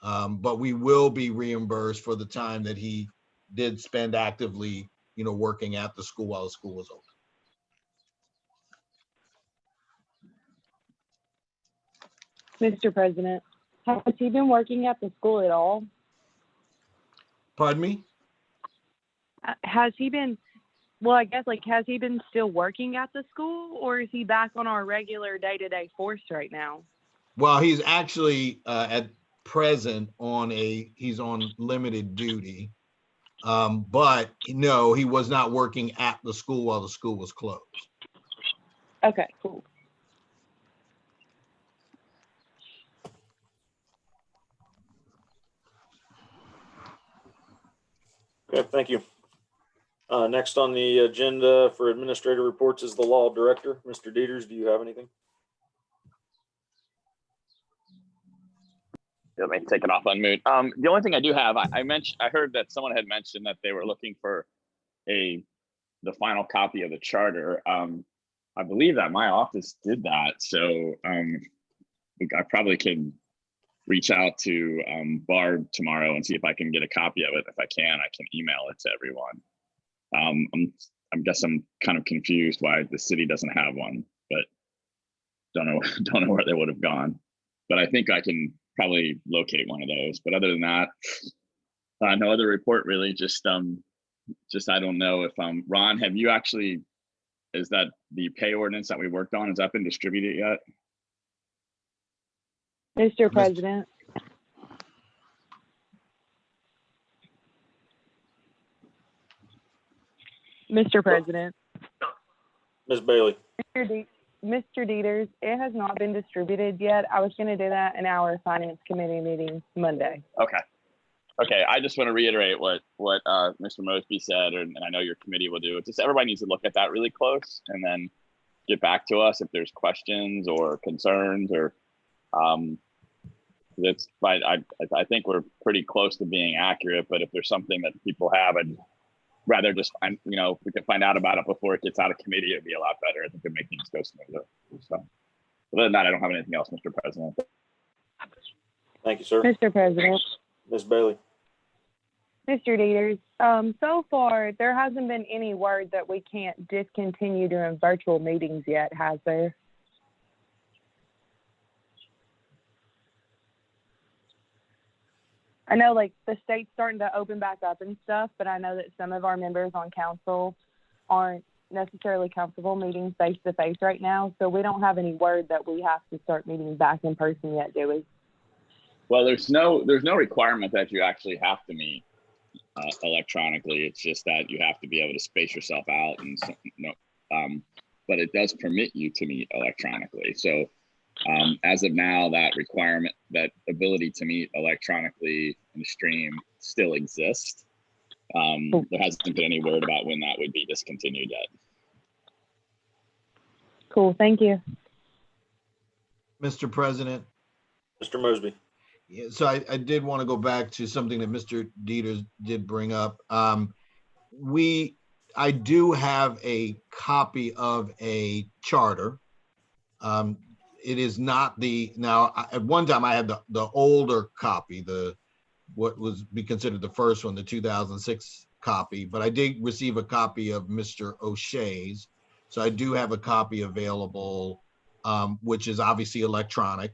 but we will be reimbursed for the time that he did spend actively, working at the school while the school was open. Mr. President, has he been working at the school at all? Pardon me? Has he been, well, I guess, like, has he been still working at the school, or is he back on our regular day-to-day force right now? Well, he's actually at present he's on limited duty. But no, he was not working at the school while the school was closed. Okay, cool. Okay, thank you. Next on the agenda for administrative reports is the law director. Mr. Dieters, do you have anything? Let me take it off on mute. The only thing I do have, I heard that someone had mentioned that they were looking for the final copy of the charter. I believe that my office did that, so I probably could reach out to Barb tomorrow and see if I can get a copy of it. If I can email it to everyone. I guess I'm kind of confused why the city doesn't have one, but don't know where they would have gone. But I think I can probably locate one of those. But other than that, no other report really. Just I don't know if Ron, have you actually? Is that the pay ordinance that we worked on? Has that been distributed yet? Mr. President. Mr. President. Ms. Bailey. Mr. Dieters, it has not been distributed yet. I was going to do that in our finance committee meeting Monday. Okay. I just want to reiterate what Mr. Mosby said, and I know your committee will do. It's just everybody needs to look at that really close and then get back to us if there's questions or concerns or I think we're pretty close to being accurate, but if there's something that people have, I'd rather just find, if we can find out about it before it gets out of committee, it'd be a lot better. I think it'd make things go smoother. So other than that, I don't have anything else, Mr. President. Thank you, sir. Mr. President. Ms. Bailey. Mr. Dieters, so far, there hasn't been any word that we can't discontinue doing virtual meetings yet, has there? I know, like, the state's starting to open back up and stuff, but I know that some of our members on council aren't necessarily comfortable meeting face-to-face right now, so we don't have any word that we have to start meeting back in person yet, do we? Well, there's no requirement that you actually have to meet electronically. It's just that you have to be able to space yourself out, and but it does permit you to meet electronically. So as of now, that requirement, that ability to meet electronically in the stream still exists. There hasn't been any word about when that would be discontinued yet. Cool, thank you. Mr. President. Mr. Mosby. Yeah, so I did want to go back to something that Mr. Dieters did bring up. I do have a copy of a charter. It is not at one time I had the older copy, what was be considered the first one, the 2006 copy, but I did receive a copy of Mr. O'Shea's. So I do have a copy available, which is obviously electronic.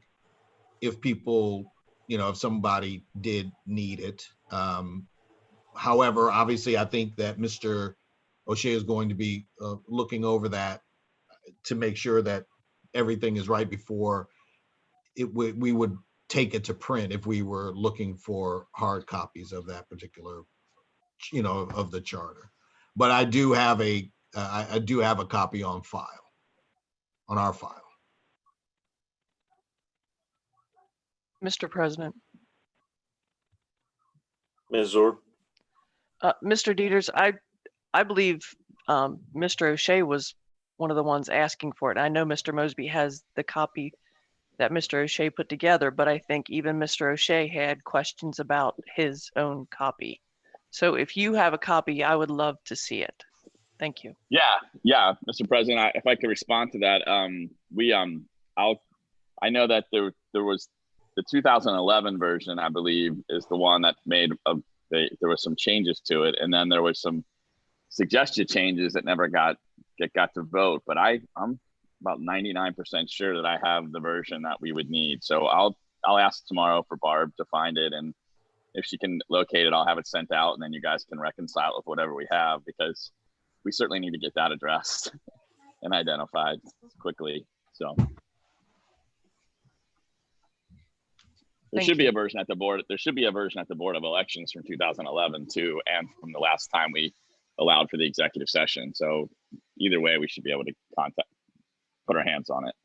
If people, if somebody did need it. However, obviously I think that Mr. O'Shea is going to be looking over that to make sure that everything is right before we would take it to print if we were looking for hard copies of that particular, of the charter. But I do have a copy on our file. Mr. President. Ms. Zorg. Mr. Dieters, I believe Mr. O'Shea was one of the ones asking for it. I know Mr. Mosby has the copy that Mr. O'Shea put together, but I think even Mr. O'Shea had questions about his own copy. So if you have a copy, I would love to see it. Thank you. Yeah, Mr. President, if I could respond to that, I know that there was the 2011 version, I believe, is the one that made there was some changes to it, and then there was some suggested changes that never got to vote. But I'm about 99% sure that I have the version that we would need. So I'll ask tomorrow for Barb to find it, and if she can locate it, I'll have it sent out, and then you guys can reconcile with whatever we have, because we certainly need to get that addressed and identified quickly. So there should be a version at the board. There should be a version at the Board of Elections from 2011 too, and from the last time we allowed for the executive session. So either way, we should be able to put our hands on it.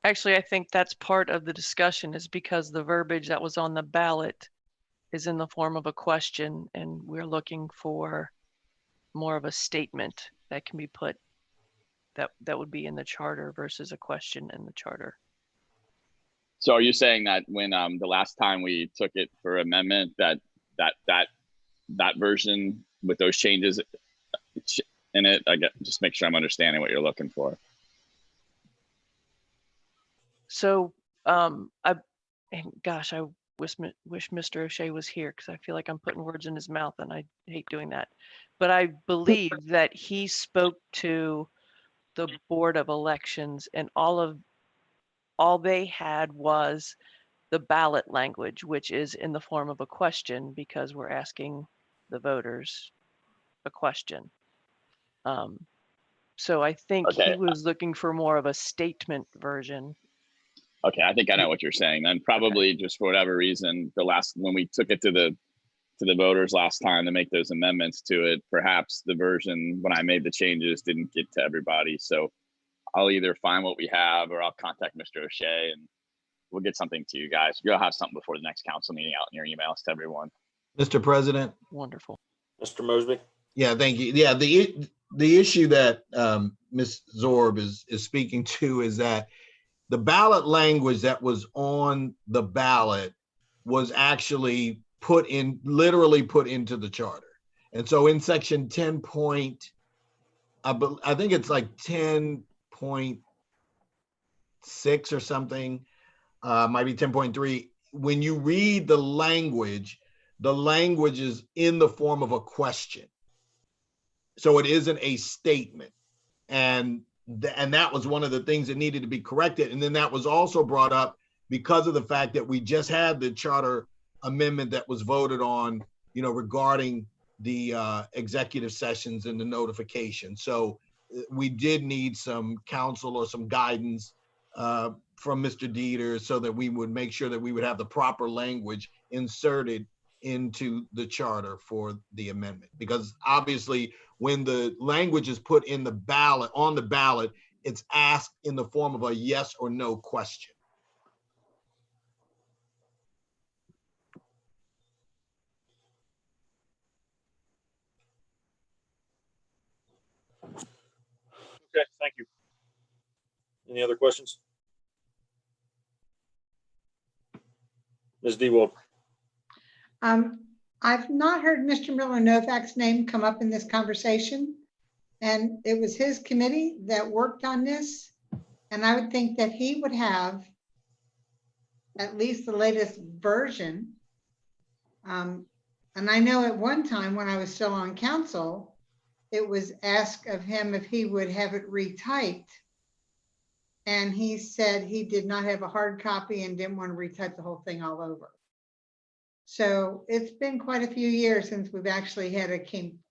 Actually, I think that's part of the discussion, is because the verbiage that was on the ballot is in the form of a question, and we're looking for more of a statement that can be put, that would be in the charter versus a question in the charter. So are you saying that when the last time we took it for amendment, that version with those changes in it, just make sure I'm understanding what you're looking for. So gosh, I wish Mr. O'Shea was here, because I feel like I'm putting words in his mouth, and I hate doing that. But I believe that he spoke to the Board of Elections, and all they had was the ballot language, which is in the form of a question, because we're asking the voters a question. So I think Okay. he was looking for more of a statement version. Okay, I think I know what you're saying. Then probably just for whatever reason, when we took it to the voters last time to make those amendments to it, perhaps the version when I made the changes didn't get to everybody. So I'll either find what we have, or I'll contact Mr. O'Shea, and we'll get something to you guys. You'll have something before the next council meeting out in your emails to everyone. Mr. President? Wonderful. Mr. Mosby? Yeah, thank you. Yeah, the issue that Ms. Zorb is speaking to is that the ballot language that was on the ballot was actually literally put into the charter. And so in section 10 point, I think it's like 10.6 or something, might be 10.3. When you read the language is in the form of a question. So it isn't a statement. And that was one of the things that needed to be corrected. And then that was also brought up because of the fact that we just had the charter amendment that was voted on, regarding the executive sessions and the notification. So we did need some counsel or some guidance from Mr. Dieter, so that we would make sure that we would have the proper language inserted into the charter for the amendment. Because obviously when the language is put in on the ballot, it's asked in the form of a yes or no question. Okay, thank you. Any other questions? Ms. DeWald? I've not heard Mr. Miller Novak's name come up in this conversation, and it was his committee that worked on this, and I would think that he would have at least the latest version. And I know at one time when I was still on council, it was asked of him if he would have it retyped, and he said he did not have a hard copy and didn't want to retype the whole thing all over. So it's been quite a few years since we've actually had a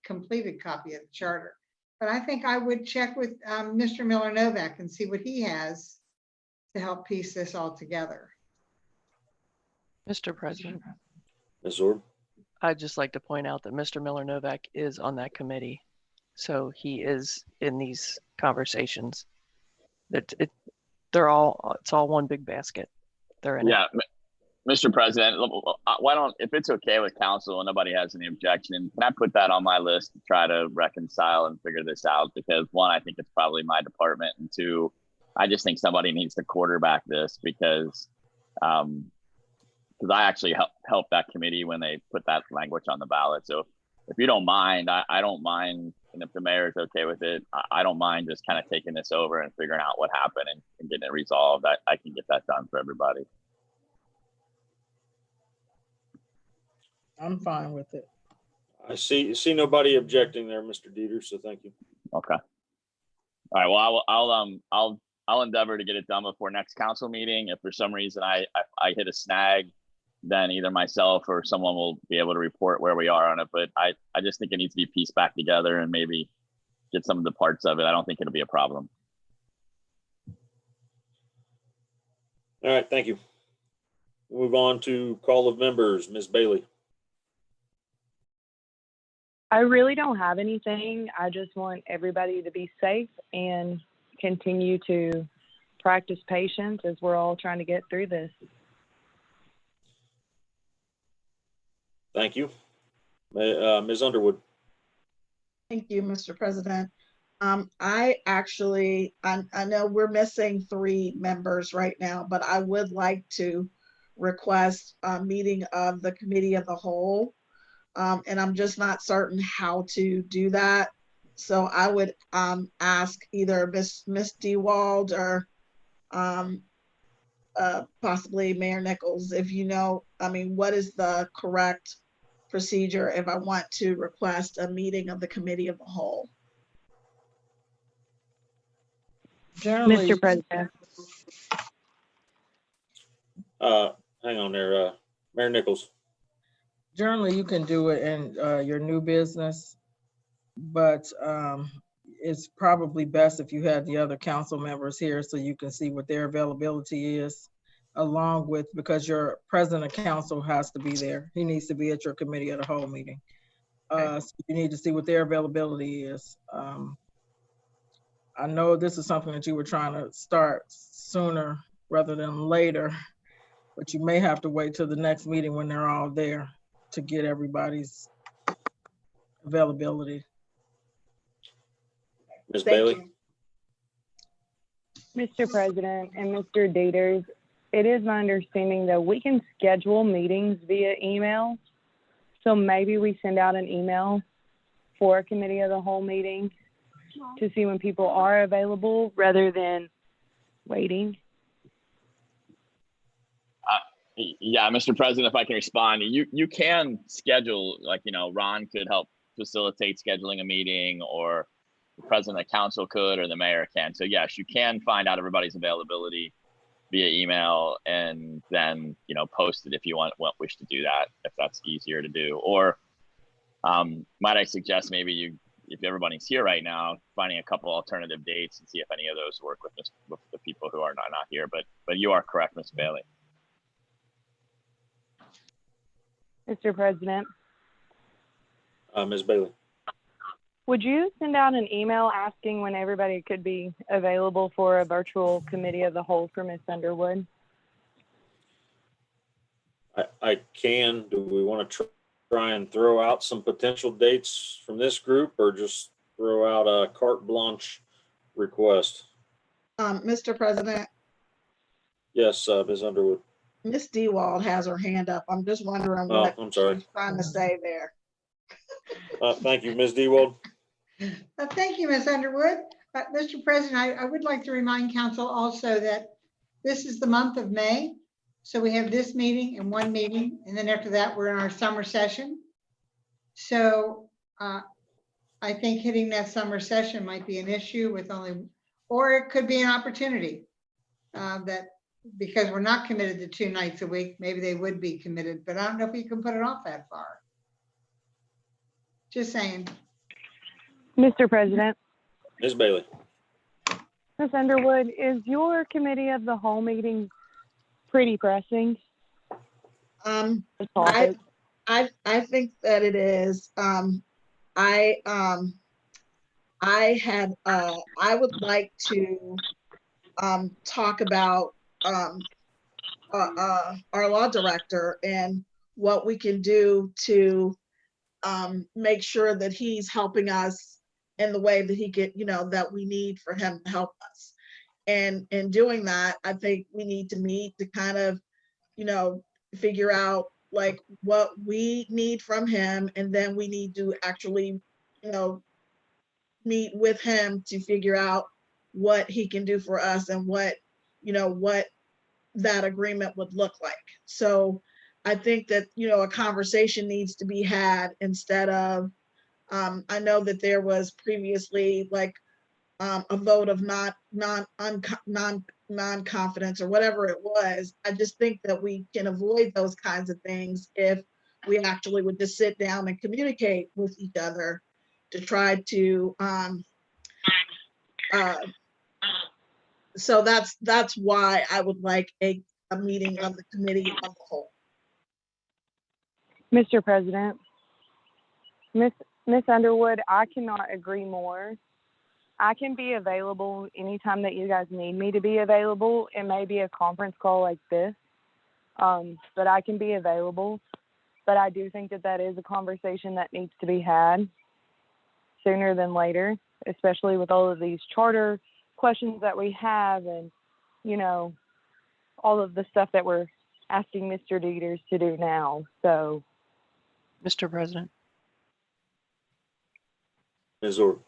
completed copy of the charter. But I think I would check with Mr. Miller Novak and see what he has to help piece this all together. Mr. President, Ms. Zorb? I'd just like to point out that Mr. Miller Novak is on that committee. So he is in these conversations. It's all one big basket. They're in it. Yeah, Mr. President, if it's okay with council and nobody has any objection, can I put that on my list to try to reconcile and figure this out? Because one, I think it's probably my department, and two, I just think somebody needs to quarterback this, because I actually helped that committee when they put that language on the ballot. So if you don't mind, I don't mind, and if the mayor is okay with it, I don't mind just kind of taking this over and figuring out what happened and getting it resolved. I can get that done for everybody. I'm fine with it. I see nobody objecting there, Mr. Dieter, so thank you. Okay. All right. Well, I'll endeavor to get it done before next council meeting. If for some reason I hit a snag, then either myself or someone will be able to report where we are on it. But I just think it needs to be pieced back together and maybe get some of the parts of it. I don't think it'll be a problem. All right, thank you. Move on to call of members. Ms. Bailey. I really don't have anything. I just want everybody to be safe and continue to practice patience as we're all trying to get through this. Thank you. Ms. Underwood. Thank you, Mr. President. I know we're missing 3 members right now, but I would like to request a meeting of the committee of the whole. And I'm just not certain how to do that. So I would ask either Miss DeWald or possibly Mayor Nichols, if you know, what is the correct procedure if I want to request a meeting of the committee of the whole? Generally, Mr. President. Hang on there, Mayor Nichols. generally you can do it in your new business, but it's probably best if you had the other council members here so you can see what their availability is, along with, because your president of council has to be there. He needs to be at your committee of the whole meeting. So you need to see what their availability is. I know this is something that you were trying to start sooner rather than later, but you may have to wait till the next meeting when they're all there to get everybody's availability. Ms. Thank Bailey. you. Mr. President and Mr. Dieters, it is my understanding that we can schedule meetings via email. So maybe we send out an email for a committee of the whole meeting to see when people are available rather than waiting. Yeah, Mr. President, if I can respond, you can schedule, like, Ron could help facilitate scheduling a meeting, or the president of council could, or the mayor can. So yes, you can find out everybody's availability via email and then, post it if you wish to do that, if that's easier to do. Or might I suggest maybe if everybody's here right now, finding a couple alternative dates and see if any of those work with the people who are not here. But you are correct, Ms. Bailey. Mr. President, Ms. Bailey. would you send out an email asking when everybody could be available for a virtual committee of the whole for Ms. Underwood? I can. Do we want to try and throw out some potential dates from this group, or just throw out a carte blanche request? Mr. President, Yes, Ms. Underwood. Miss DeWald has her hand up. I'm just wondering what I'm sorry. she's trying to say there. Thank you, Ms. DeWald. Thank you, Ms. Underwood. Mr. President, I would like to remind council also that this is the month of May. So we have this meeting and one meeting, and then after that, we're in our summer session. So I think hitting that summer session might be an issue with or it could be an opportunity because we're not committed to 2 nights a week. Maybe they would be committed, but I don't know if you can put it off that far. Just saying. Mr. President, Ms. Bailey. Ms. Underwood, is your committee of the whole meeting pretty pressing? I think that it is. I would like to talk about our law director and what we can do to make sure that he's helping us in the way that he get, that we need for him to help us. And in doing that, I think we need to meet to kind of, figure out like what we need from him, and then we need to actually, meet with him to figure out what he can do for us and what that agreement would look like. So I think that, a conversation needs to be had instead of, I know that there was previously like a vote of non-confidence or whatever it was. I just think that we can avoid those kinds of things if we actually would just sit down and communicate with each other to try to, so that's why I would like a meeting of the committee of the whole. Mr. President, Miss Underwood, I cannot agree more. I can be available anytime that you guys need me to be available. It may be a conference call like this, but I can be available. But I do think that that is a conversation that needs to be had sooner than later, especially with all of these charter questions that we have and, all of the stuff that we're asking Mr. Dieters to do now. So, Mr. President, Ms. Orr.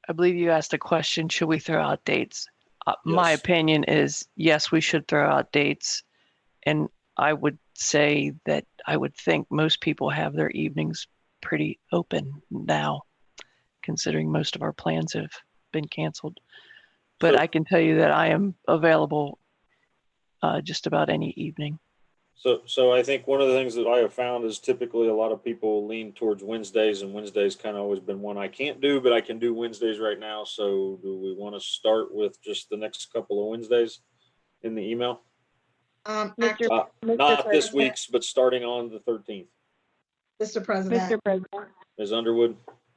I believe you asked a question, should we throw out dates? My Yes. opinion is, yes, we should throw out dates. And I would say that I would think most people have their evenings pretty open now, considering most of our plans have been canceled. But So- I can tell you that I am available just about any evening. So I think one of the things that I have found is typically a lot of people lean towards Wednesdays, and Wednesdays kind of always been one I can't do, but I can do Wednesdays right now. So do we want to start with just the next couple of Wednesdays in the email? Actually, Not this week's, but starting on the 13th. Mr. President, Mr. President, Ms. Underwood?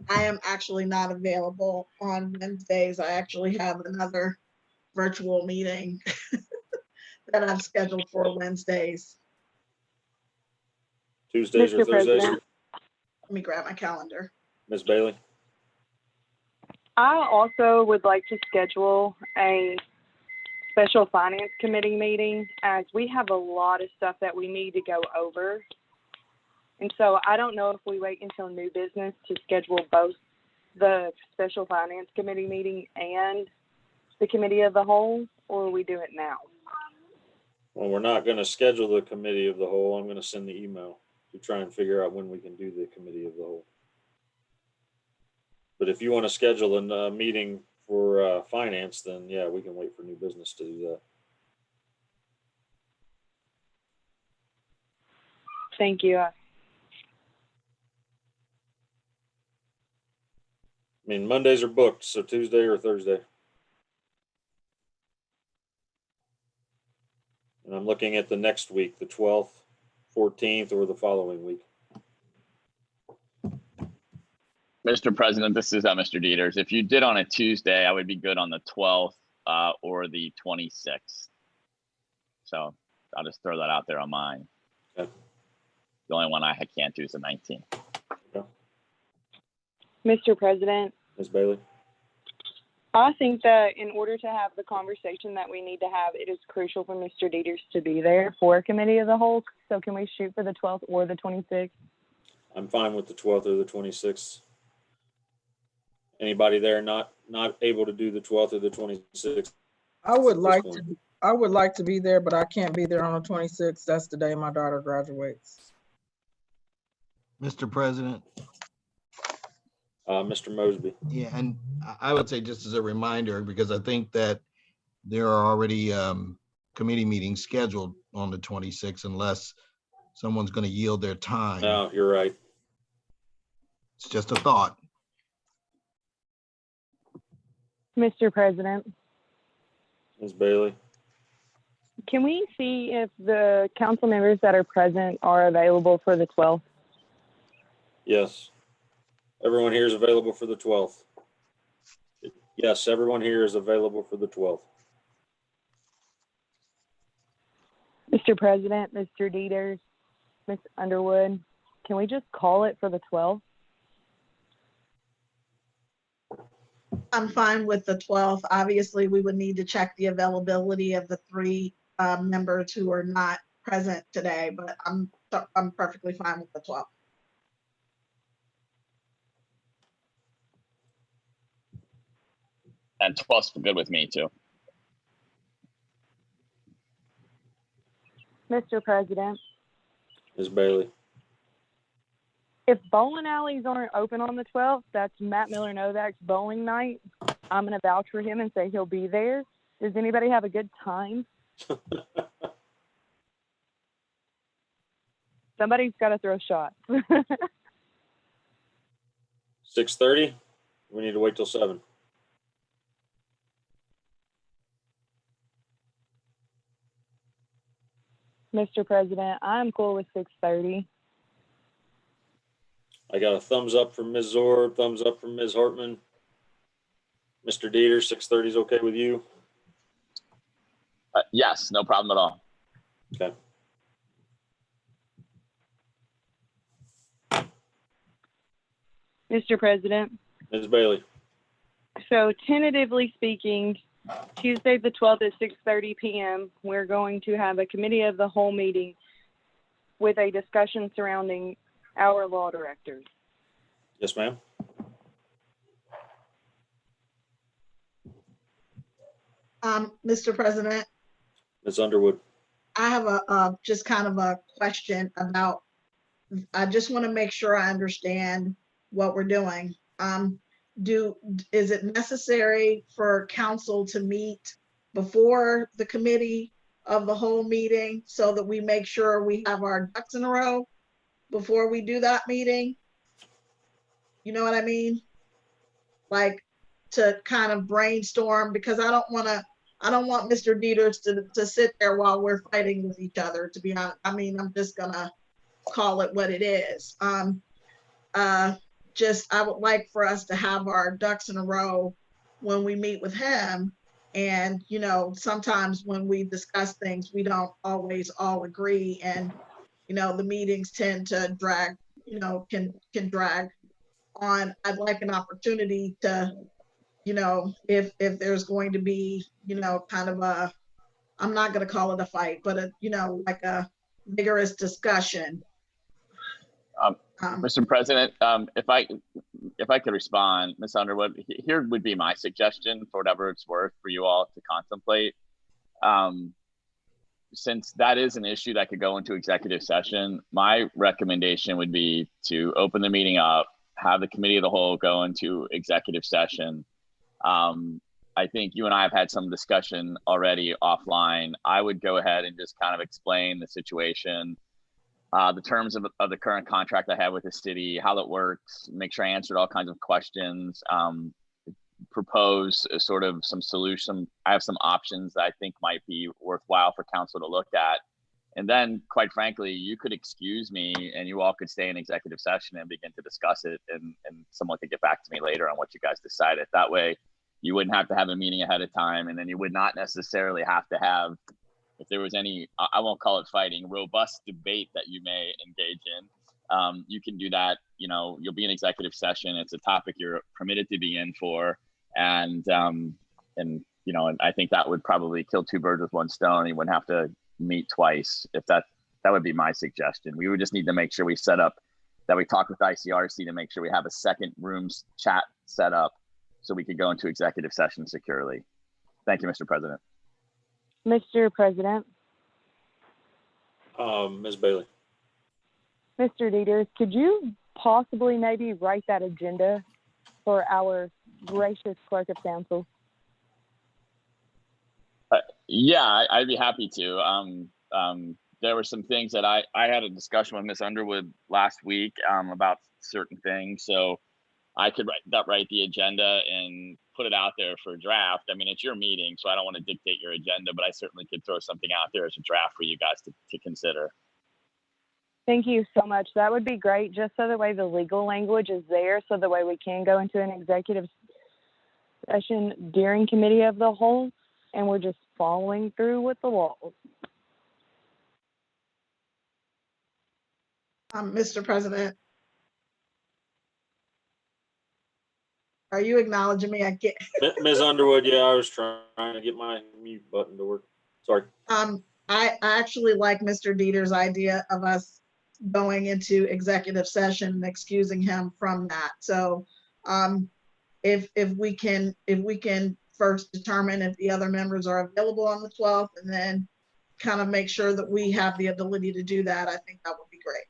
I am actually not available on Wednesdays. I actually have another virtual meeting that I've scheduled for Wednesdays. Tuesdays or Mr. Thursdays? President. Let me grab my calendar. Ms. Bailey? I also would like to schedule a special finance committee meeting, as we have a lot of stuff that we need to go over. And so I don't know if we wait until new business to schedule both the special finance committee meeting and the committee of the whole, or we do it now. Well, we're not going to schedule the committee of the whole. I'm going to send the email to try and figure out when we can do the committee of the whole. But if you want to schedule a meeting for finance, then yeah, we can wait for new business to do that. Thank you. I mean, Mondays are booked, so Tuesday or Thursday. And I'm looking at the next week, the 12th, 14th, or the following week. Mr. President, this is Mr. Dieters. If you did on a Tuesday, I would be good on the 12th or the 26th. So I'll just throw that out there on mine. Okay. The only one I can't do is the 19th. Okay. Mr. President, Ms. Bailey? I think that in order to have the conversation that we need to have, it is crucial for Mr. Dieters to be there for a committee of the whole. So can we shoot for the 12th or the 26th? I'm fine with the 12th or the 26th. Anybody there not able to do the 12th or the 26th? I would this like point? to be there, but I can't be there on the 26th. That's the day my daughter graduates. Mr. President, Mr. Mosby? yeah, and I would say just as a reminder, because I think that there are already committee meetings scheduled on the 26th unless someone's going to yield their time. No, you're right. It's just a thought. Mr. President, Ms. Bailey? can we see if the council members that are present are available for the 12th? Yes. Everyone here is available for the 12th. Yes, everyone here is available for the 12th. Mr. President, Mr. Dieters, Ms. Underwood, can we just call it for the 12th? I'm fine with the 12th. Obviously, we would need to check the availability of the three members who are not present today, but I'm perfectly fine with the 12th. And 12's good with me too. Mr. President, Ms. Bailey. if bowling alleys aren't open on the 12th, that's Matt Miller Novak's bowling night. I'm going to vouch for him and say he'll be there. Does anybody have a good time? Somebody's got to throw shots. 6:30? We need to wait till 7. Mr. President, I'm cool with 6:30. I got a thumbs up from Ms. Zorb, thumbs up from Ms. Hartman. Mr. Dieter, 6:30 is okay with you? Yes, no problem at all. Okay. Mr. President, Ms. Bailey. so tentatively speaking, Tuesday the 12th at 6:30 p.m., we're going to have a committee of the whole meeting with a discussion surrounding our law directors. Yes, ma'am. Mr. President, Ms. Underwood. I have just kind of a question about, I just want to make sure I understand what we're doing. Is it necessary for council to meet before the committee of the whole meeting so that we make sure we have our ducks in a row before we do that meeting? You know what I mean? Like, to kind of brainstorm, because I don't want Mr. Dieters to sit there while we're fighting with each other, to be honest. I mean, I'm just gonna call it what it is. I would like for us to have our ducks in a row when we meet with him. And, you know, sometimes when we discuss things, we don't always all agree. And, you know, the meetings tend to drag, you know, can drag on. I'd like an opportunity to, you know, if there's going to be, you know, kind of a, I'm not going to call it a fight, but a, you know, like a vigorous discussion. Mr. President, if I could respond, Ms. Underwood, here would be my suggestion for whatever it's worth for you all to contemplate. Since that is an issue that could go into executive session, my recommendation would be to open the meeting up, have the committee of the whole go into executive session. I think you and I have had some discussion already offline. I would go ahead and just kind of explain the situation, the terms of the current contract I have with the city, how it works, make sure I answered all kinds of questions, propose a sort of some solution. I have some options that I think might be worthwhile for council to look at. And then, quite frankly, you could excuse me and you all could stay in executive session and begin to discuss it, and someone could get back to me later on what you guys decided. That way, you wouldn't have to have a meeting ahead of time, and then you would not necessarily have to have, if there was any, I won't call it fighting, robust debate that you may engage in. You can do that, you know, you'll be in executive session. It's a topic you're permitted to be in for. And you know, and I think that would probably kill two birds with one stone. You wouldn't have to meet twice. If that would be my suggestion. We would just need to make sure we set up, that we talk with ICRC to make sure we have a second rooms chat set up so we could go into executive session securely. Thank you, Mr. President. Mr. President, Ms. Bailey. Mr. Dieters, could you possibly maybe write that agenda for our gracious clerk of council? Yeah, I'd be happy to. There were some things that I had a discussion with Ms. Underwood last week about certain things. So I could write the agenda and put it out there for a draft. I mean, it's your meeting, so I don't want to dictate your agenda, but I certainly could throw something out there as a draft for you guys to consider. Thank you so much. That would be great, just so the way the legal language is there, so the way we can go into an executive session during committee of the whole, and we're just following through with the laws. Mr. President, are you acknowledging me? Ms. Underwood, yeah, I was trying to get my mute button to work. Sorry. I actually like Mr. Dieter's idea of us going into executive session and excusing him from that. So if we can first determine if the other members are available on the 12th, and then kind of make sure that we have the ability to do that, I think that would be great.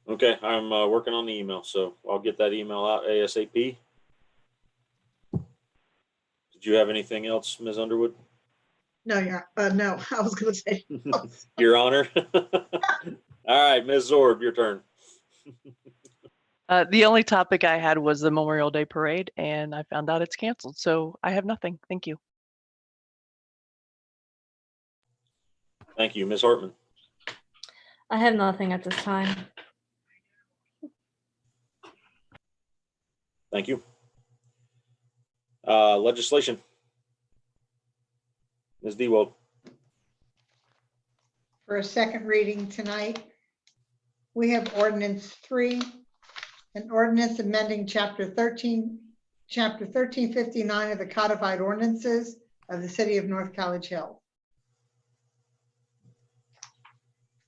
Okay, I'm working on the email, so I'll get that email out ASAP. Did you have anything else, Ms. Underwood? No, no, I was going to say. Your Honor. All right, Ms. Zorb, your turn. The only topic I had was the Memorial Day Parade, and I found out it's canceled, so I have nothing. Thank you. Thank you, Ms. Hartman. I have nothing at this time. Thank you. Legislation. Ms. Dewald. For a second reading tonight, we have ordinance 3, an ordinance amending chapter 1359 of the codified ordinances of the city of North College Hill.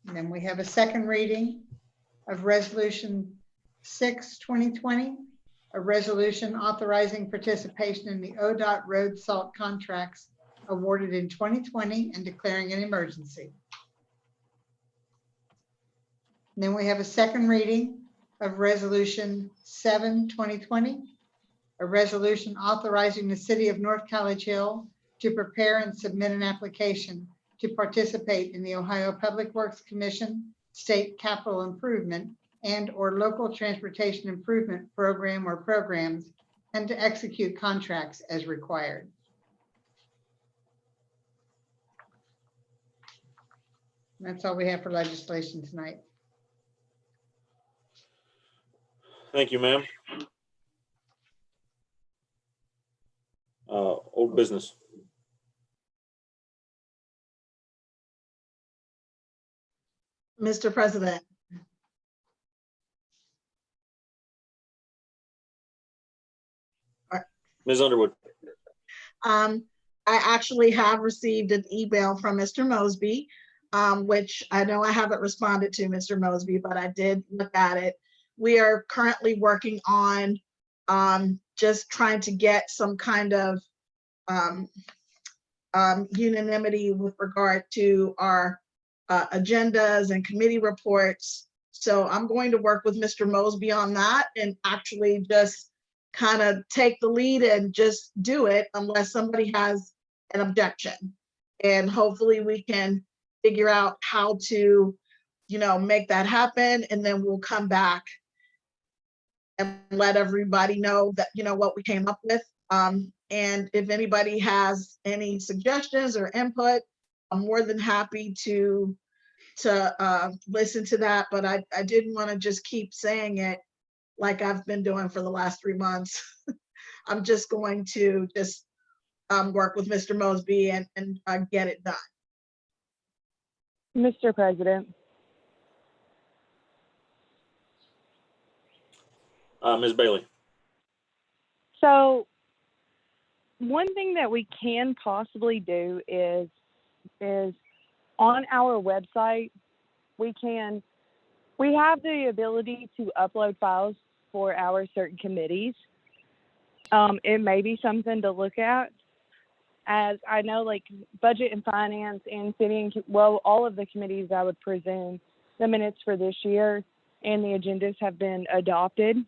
And then we have a second reading of resolution 6, 2020, a resolution authorizing participation in the ODOT road salt contracts awarded in 2020 and declaring an emergency. And then we have a second reading of resolution 7, 2020, a resolution authorizing the city of North College Hill to prepare and submit an application to participate in the Ohio Public Works Commission State Capital Improvement and or local transportation improvement program or programs, and to execute contracts as required. That's all we have for legislation tonight. Thank you, ma'am. Old business. Mr. President. Ms. Underwood. I actually have received an email from Mr. Mosby, which I know I haven't responded to, Mr. Mosby, but I did look at it. We are currently working on just trying to get some kind of unanimity with regard to our agendas and committee reports. So I'm going to work with Mr. Mosby on that and actually just kind of take the lead and just do it unless somebody has an objection. And hopefully we can figure out how to, make that happen. And then we'll come back and let everybody know that, what we came up with. And if anybody has any suggestions or input, I'm more than happy to listen to that. But I didn't want to just keep saying it like I've been doing for the last 3 months. I'm just going to work with Mr. Mosby and get it done. Mr. President. Ms. Bailey. So one thing that we can possibly do is on our website, we have the ability to upload files for our certain committees. It may be something to look at, as I know like budget and finance and city and all of the committees, I would presume the minutes for this year and the agendas have been adopted.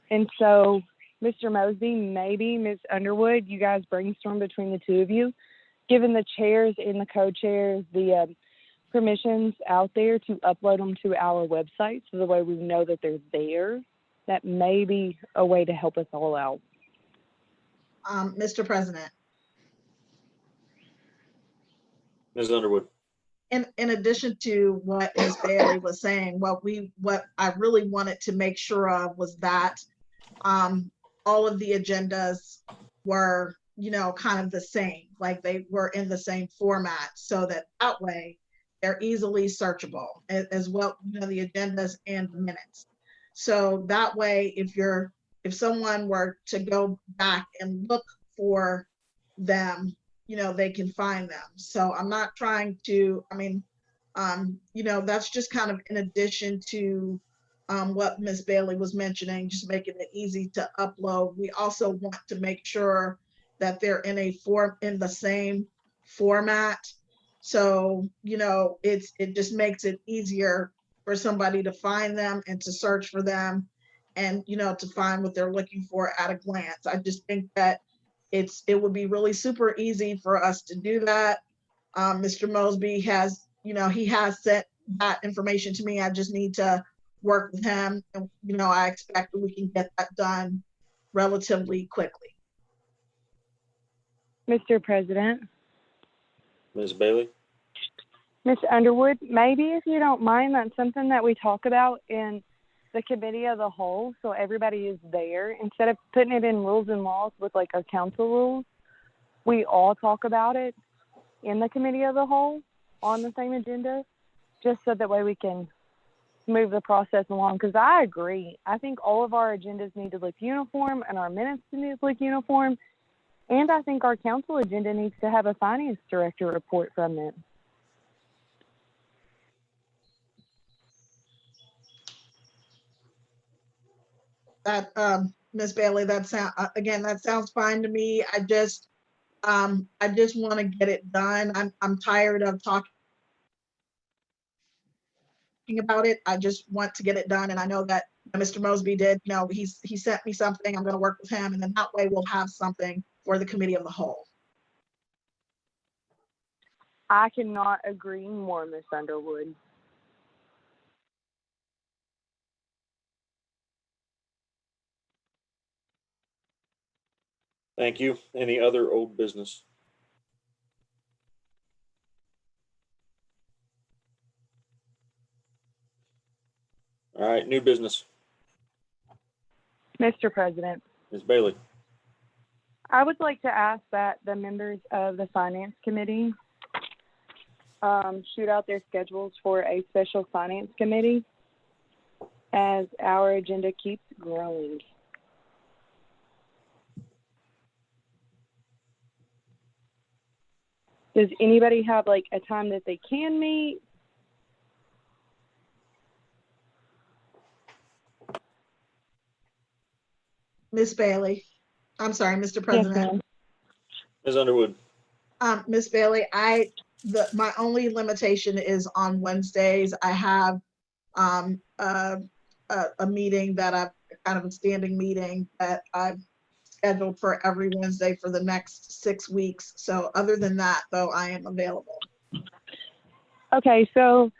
And so Mr. Mosby, maybe Ms. Underwood, you guys brainstorm between the two of you, given the chairs and the co-chairs the permissions out there to upload them to our website, so the way we know that they're there. That may be a way to help us all out. Mr. President. Ms. Underwood. In addition to what Ms. Bailey was saying, what I really wanted to make sure of was that all of the agendas were, kind of the same, like they were in the same format, so that way they're easily searchable as well, the agendas and the minutes. So that way, if someone were to go back and look for them, they can find them. So I'm not trying to, that's just kind of in addition to what Ms. Bailey was mentioning, just making it easy to upload. We also want to make sure that they're in the same format. So, it just makes it easier for somebody to find them and to search for them and, to find what they're looking for at a glance. I just think that it would be really super easy for us to do that. Mr. Mosby has, he has sent that information to me. I just need to work with him. And, I expect that we can get that done relatively quickly. Mr. President, Ms. Bailey? Ms. Underwood, maybe if you don't mind, that's something that we talk about in the committee of the whole, so everybody is there. Instead of putting it in rules and laws with like our council rules, we all talk about it in the committee of the whole on the same agenda, just so that way we can move the process along. Because I agree. I think all of our agendas need to look uniform and our minutes need to look uniform. And I think our council agenda needs to have a finance director report from them. That, Ms. Bailey, that sounds fine to me. I just want to get it done. I'm tired of talking about it. I just want to get it done. And I know that Mr. Mosby did, he sent me something. I'm going to work with him. And then that way we'll have something for the committee of the whole. I cannot agree more, Ms. Underwood. Thank you. Any other old business? All right, new business. Mr. President, Ms. Bailey? I would like to ask that the members of the Finance Committee shoot out their schedules for a special Finance Committee as our agenda keeps growing. Does anybody have like a time that they can meet? Ms. Bailey, I'm sorry, Mr. Yes, President. ma'am. Ms. Underwood? Ms. Bailey, my only limitation is on Wednesdays. I have a meeting that I've kind of a standing meeting that I've scheduled for every Wednesday for the next 6 weeks. So other than that, though, I am available. Okay, so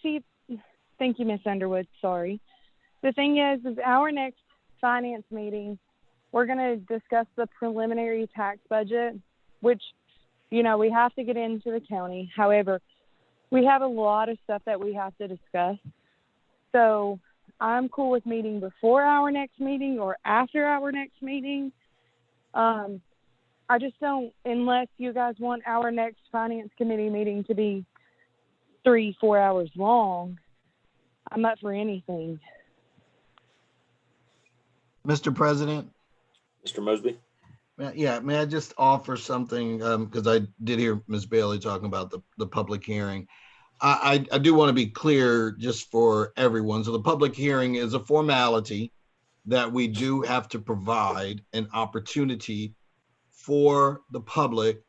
thank you, Ms. Underwood. Sorry. The thing is our next finance meeting, we're going to discuss the preliminary tax budget, which, we have to get into the county. However, we have a lot of stuff that we have to discuss. So I'm cool with meeting before our next meeting or after our next meeting. I just don't, unless you guys want our next finance committee meeting to be 3-4 hours long, I'm up for anything. Mr. President? Mr. Mosby? Yeah, may I just offer something, because I did hear Ms. Bailey talking about the public hearing. I do want to be clear just for everyone. So the public hearing is a formality that we do have to provide an opportunity for the public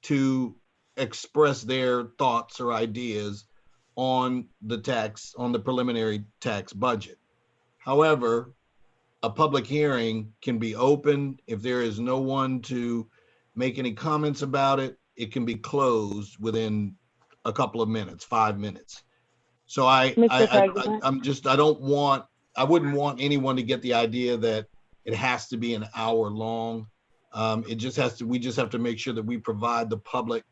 to express their thoughts or ideas on the preliminary tax budget. However, a public hearing can be open. If there is no one to make any comments about it, it can be closed within a couple of minutes, 5 minutes. So I wouldn't want anyone to get the idea that it has to be an hour long. We just have to make sure that we provide the public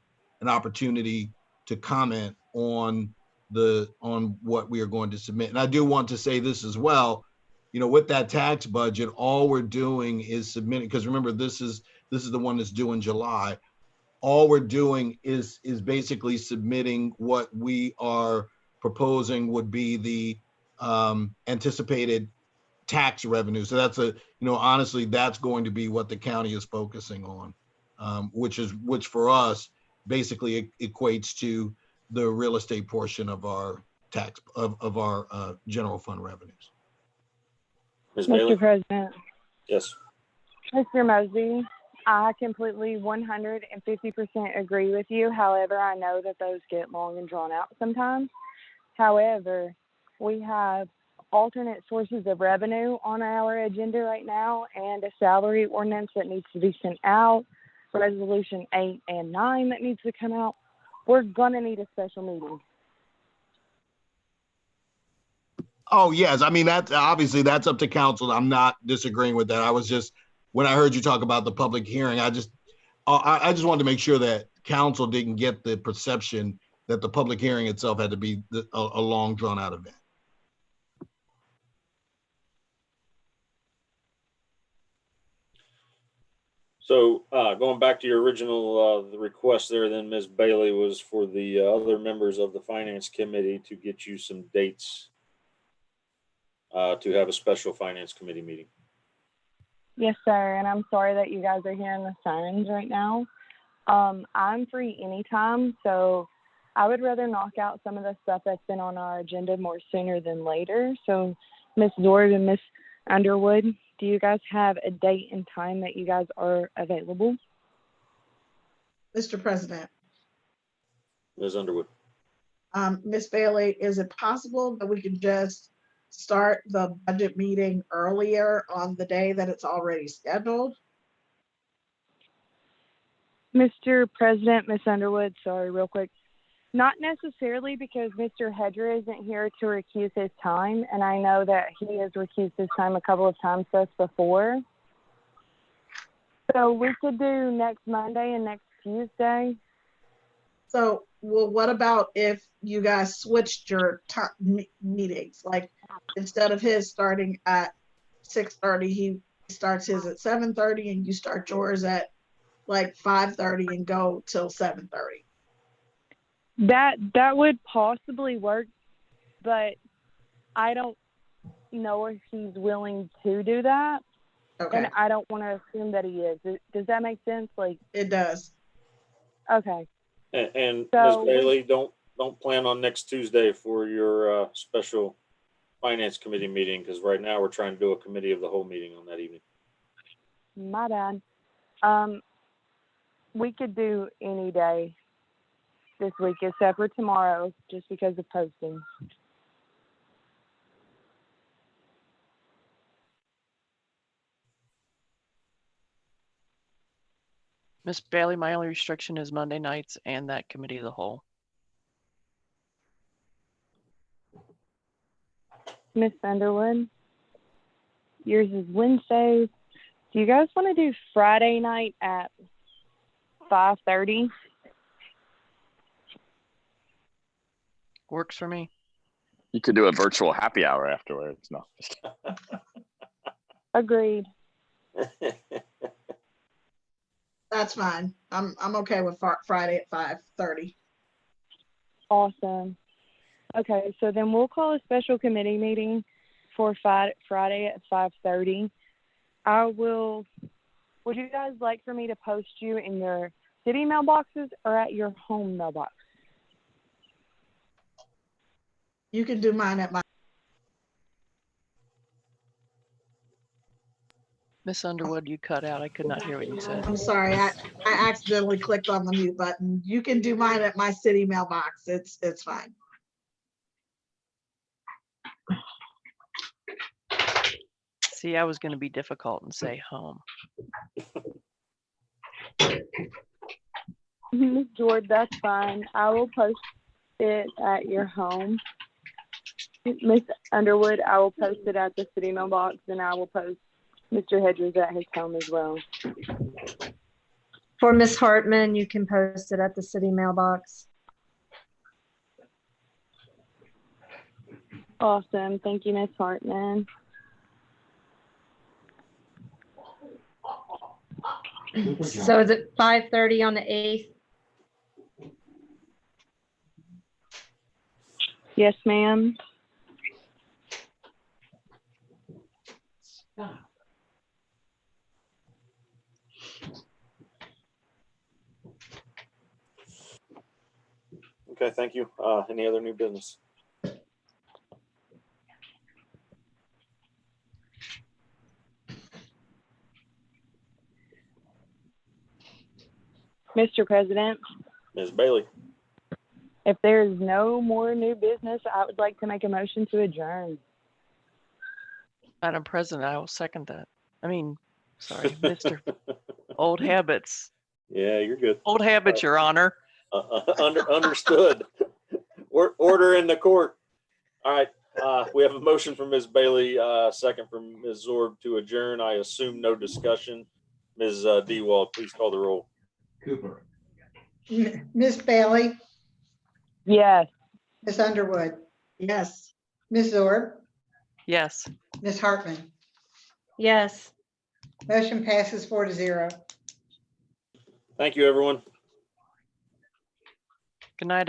an opportunity to comment on what we are going to submit. And I do want to say this as well. With that tax budget, all we're doing is submitting, because remember, this is the one that's due in July. All we're doing is basically submitting what we are proposing would be the anticipated tax revenue. So that's honestly, that's going to be what the county is focusing on. which for us basically equates to the real estate portion of our tax, of our general fund revenues. Ms. Bailey? Mr. President, Yes. Mr. Mosby, I completely 150% agree with you. However, I know that those get long and drawn out sometimes. However, we have alternate sources of revenue on our agenda right now and a salary ordinance that needs to be sent out, resolution 8 and 9 that needs to come out. We're gonna need a special meeting. Oh, yes. I mean, that's obviously that's up to council. I'm not disagreeing with that. I was just, when I heard you talk about the public hearing, I just wanted to make sure that council didn't get the perception that the public hearing itself had to be a long drawn out event. So going back to your original the request there, then Ms. Bailey, was for the other members of the finance committee to get you some dates to have a special finance committee meeting. Yes, sir. And I'm sorry that you guys are hearing the sirens right now. I'm free anytime, so I would rather knock out some of the stuff that's been on our agenda more sooner than later. So Ms. Zorb and Ms. Underwood, do you guys have a date and time that you guys are available? Mr. President, Ms. Underwood. Ms. Bailey, is it possible that we could just start the budget meeting earlier on the day that it's already scheduled? Mr. President, Ms. Underwood, sorry, real quick. Not necessarily, because Mr. Hedger isn't here to recuse his time, and I know that he has recused his time a couple of times to us before. So we could do next Monday and next Tuesday. So, well, what about if you guys switched your meetings? Like, instead of his starting at 6:30, he starts his at 7:30, and you start yours at like 5:30 and go till 7:30. That would possibly work, but I don't know if he's willing to do that. Okay, And I don't want to assume that he is. Does that make sense? Like, it does. okay. And So Ms. Bailey, don't plan on next Tuesday for your special finance committee meeting, because right now we're trying to do a committee of the whole meeting on that evening. My bad. We could do any day this week except for tomorrow, just because of posting. Miss Bailey, my only restriction is Monday nights and that committee of the whole. Miss Underwood, yours is Wednesdays. Do you guys want to do Friday night at 5:30? Works for me. You could do a virtual happy hour afterwards. No. Agreed. That's fine. I'm okay with Friday at 5:30. Awesome. Okay, so then we'll call a special committee meeting for Friday at 5:30. Would you guys like for me to post you in your city mailboxes or at your home mailbox? You can do mine at my. Miss Underwood, you cut out. I could not hear what you said. I'm sorry, I accidentally clicked on the mute button. You can do mine at my city mailbox. It's fine. See, I was going to be difficult and say home. Ms. George, that's fine. I will post it at your home. Miss Underwood, I will post it at the city mailbox, and I will post Mr. Hedges at his home as well. For Ms. Hartman, you can post it at the city mailbox. Awesome. Thank you, Ms. Hartman. So is it 5:30 on the 8th? Yes, ma'am. Okay, thank you. Any other new business? Mr. President, Ms. Bailey? if there is no more new business, I would like to make a motion to adjourn. Madam President, I will second that. I mean, sorry, Mr. Old Habits. Yeah, you're good. Old Habits, Your Honor. Understood. Order in the court. All right, we have a motion from Ms. Bailey, second from Ms. Zorb to adjourn. I assume no discussion. Ms. Dewald, please call the roll. Cooper. Ms. Bailey, Yes. Ms. Underwood, Yes. Ms. Zorb, Yes. Ms. Hartman. Yes. Motion passes 4-0. Thank you, everyone. Good night,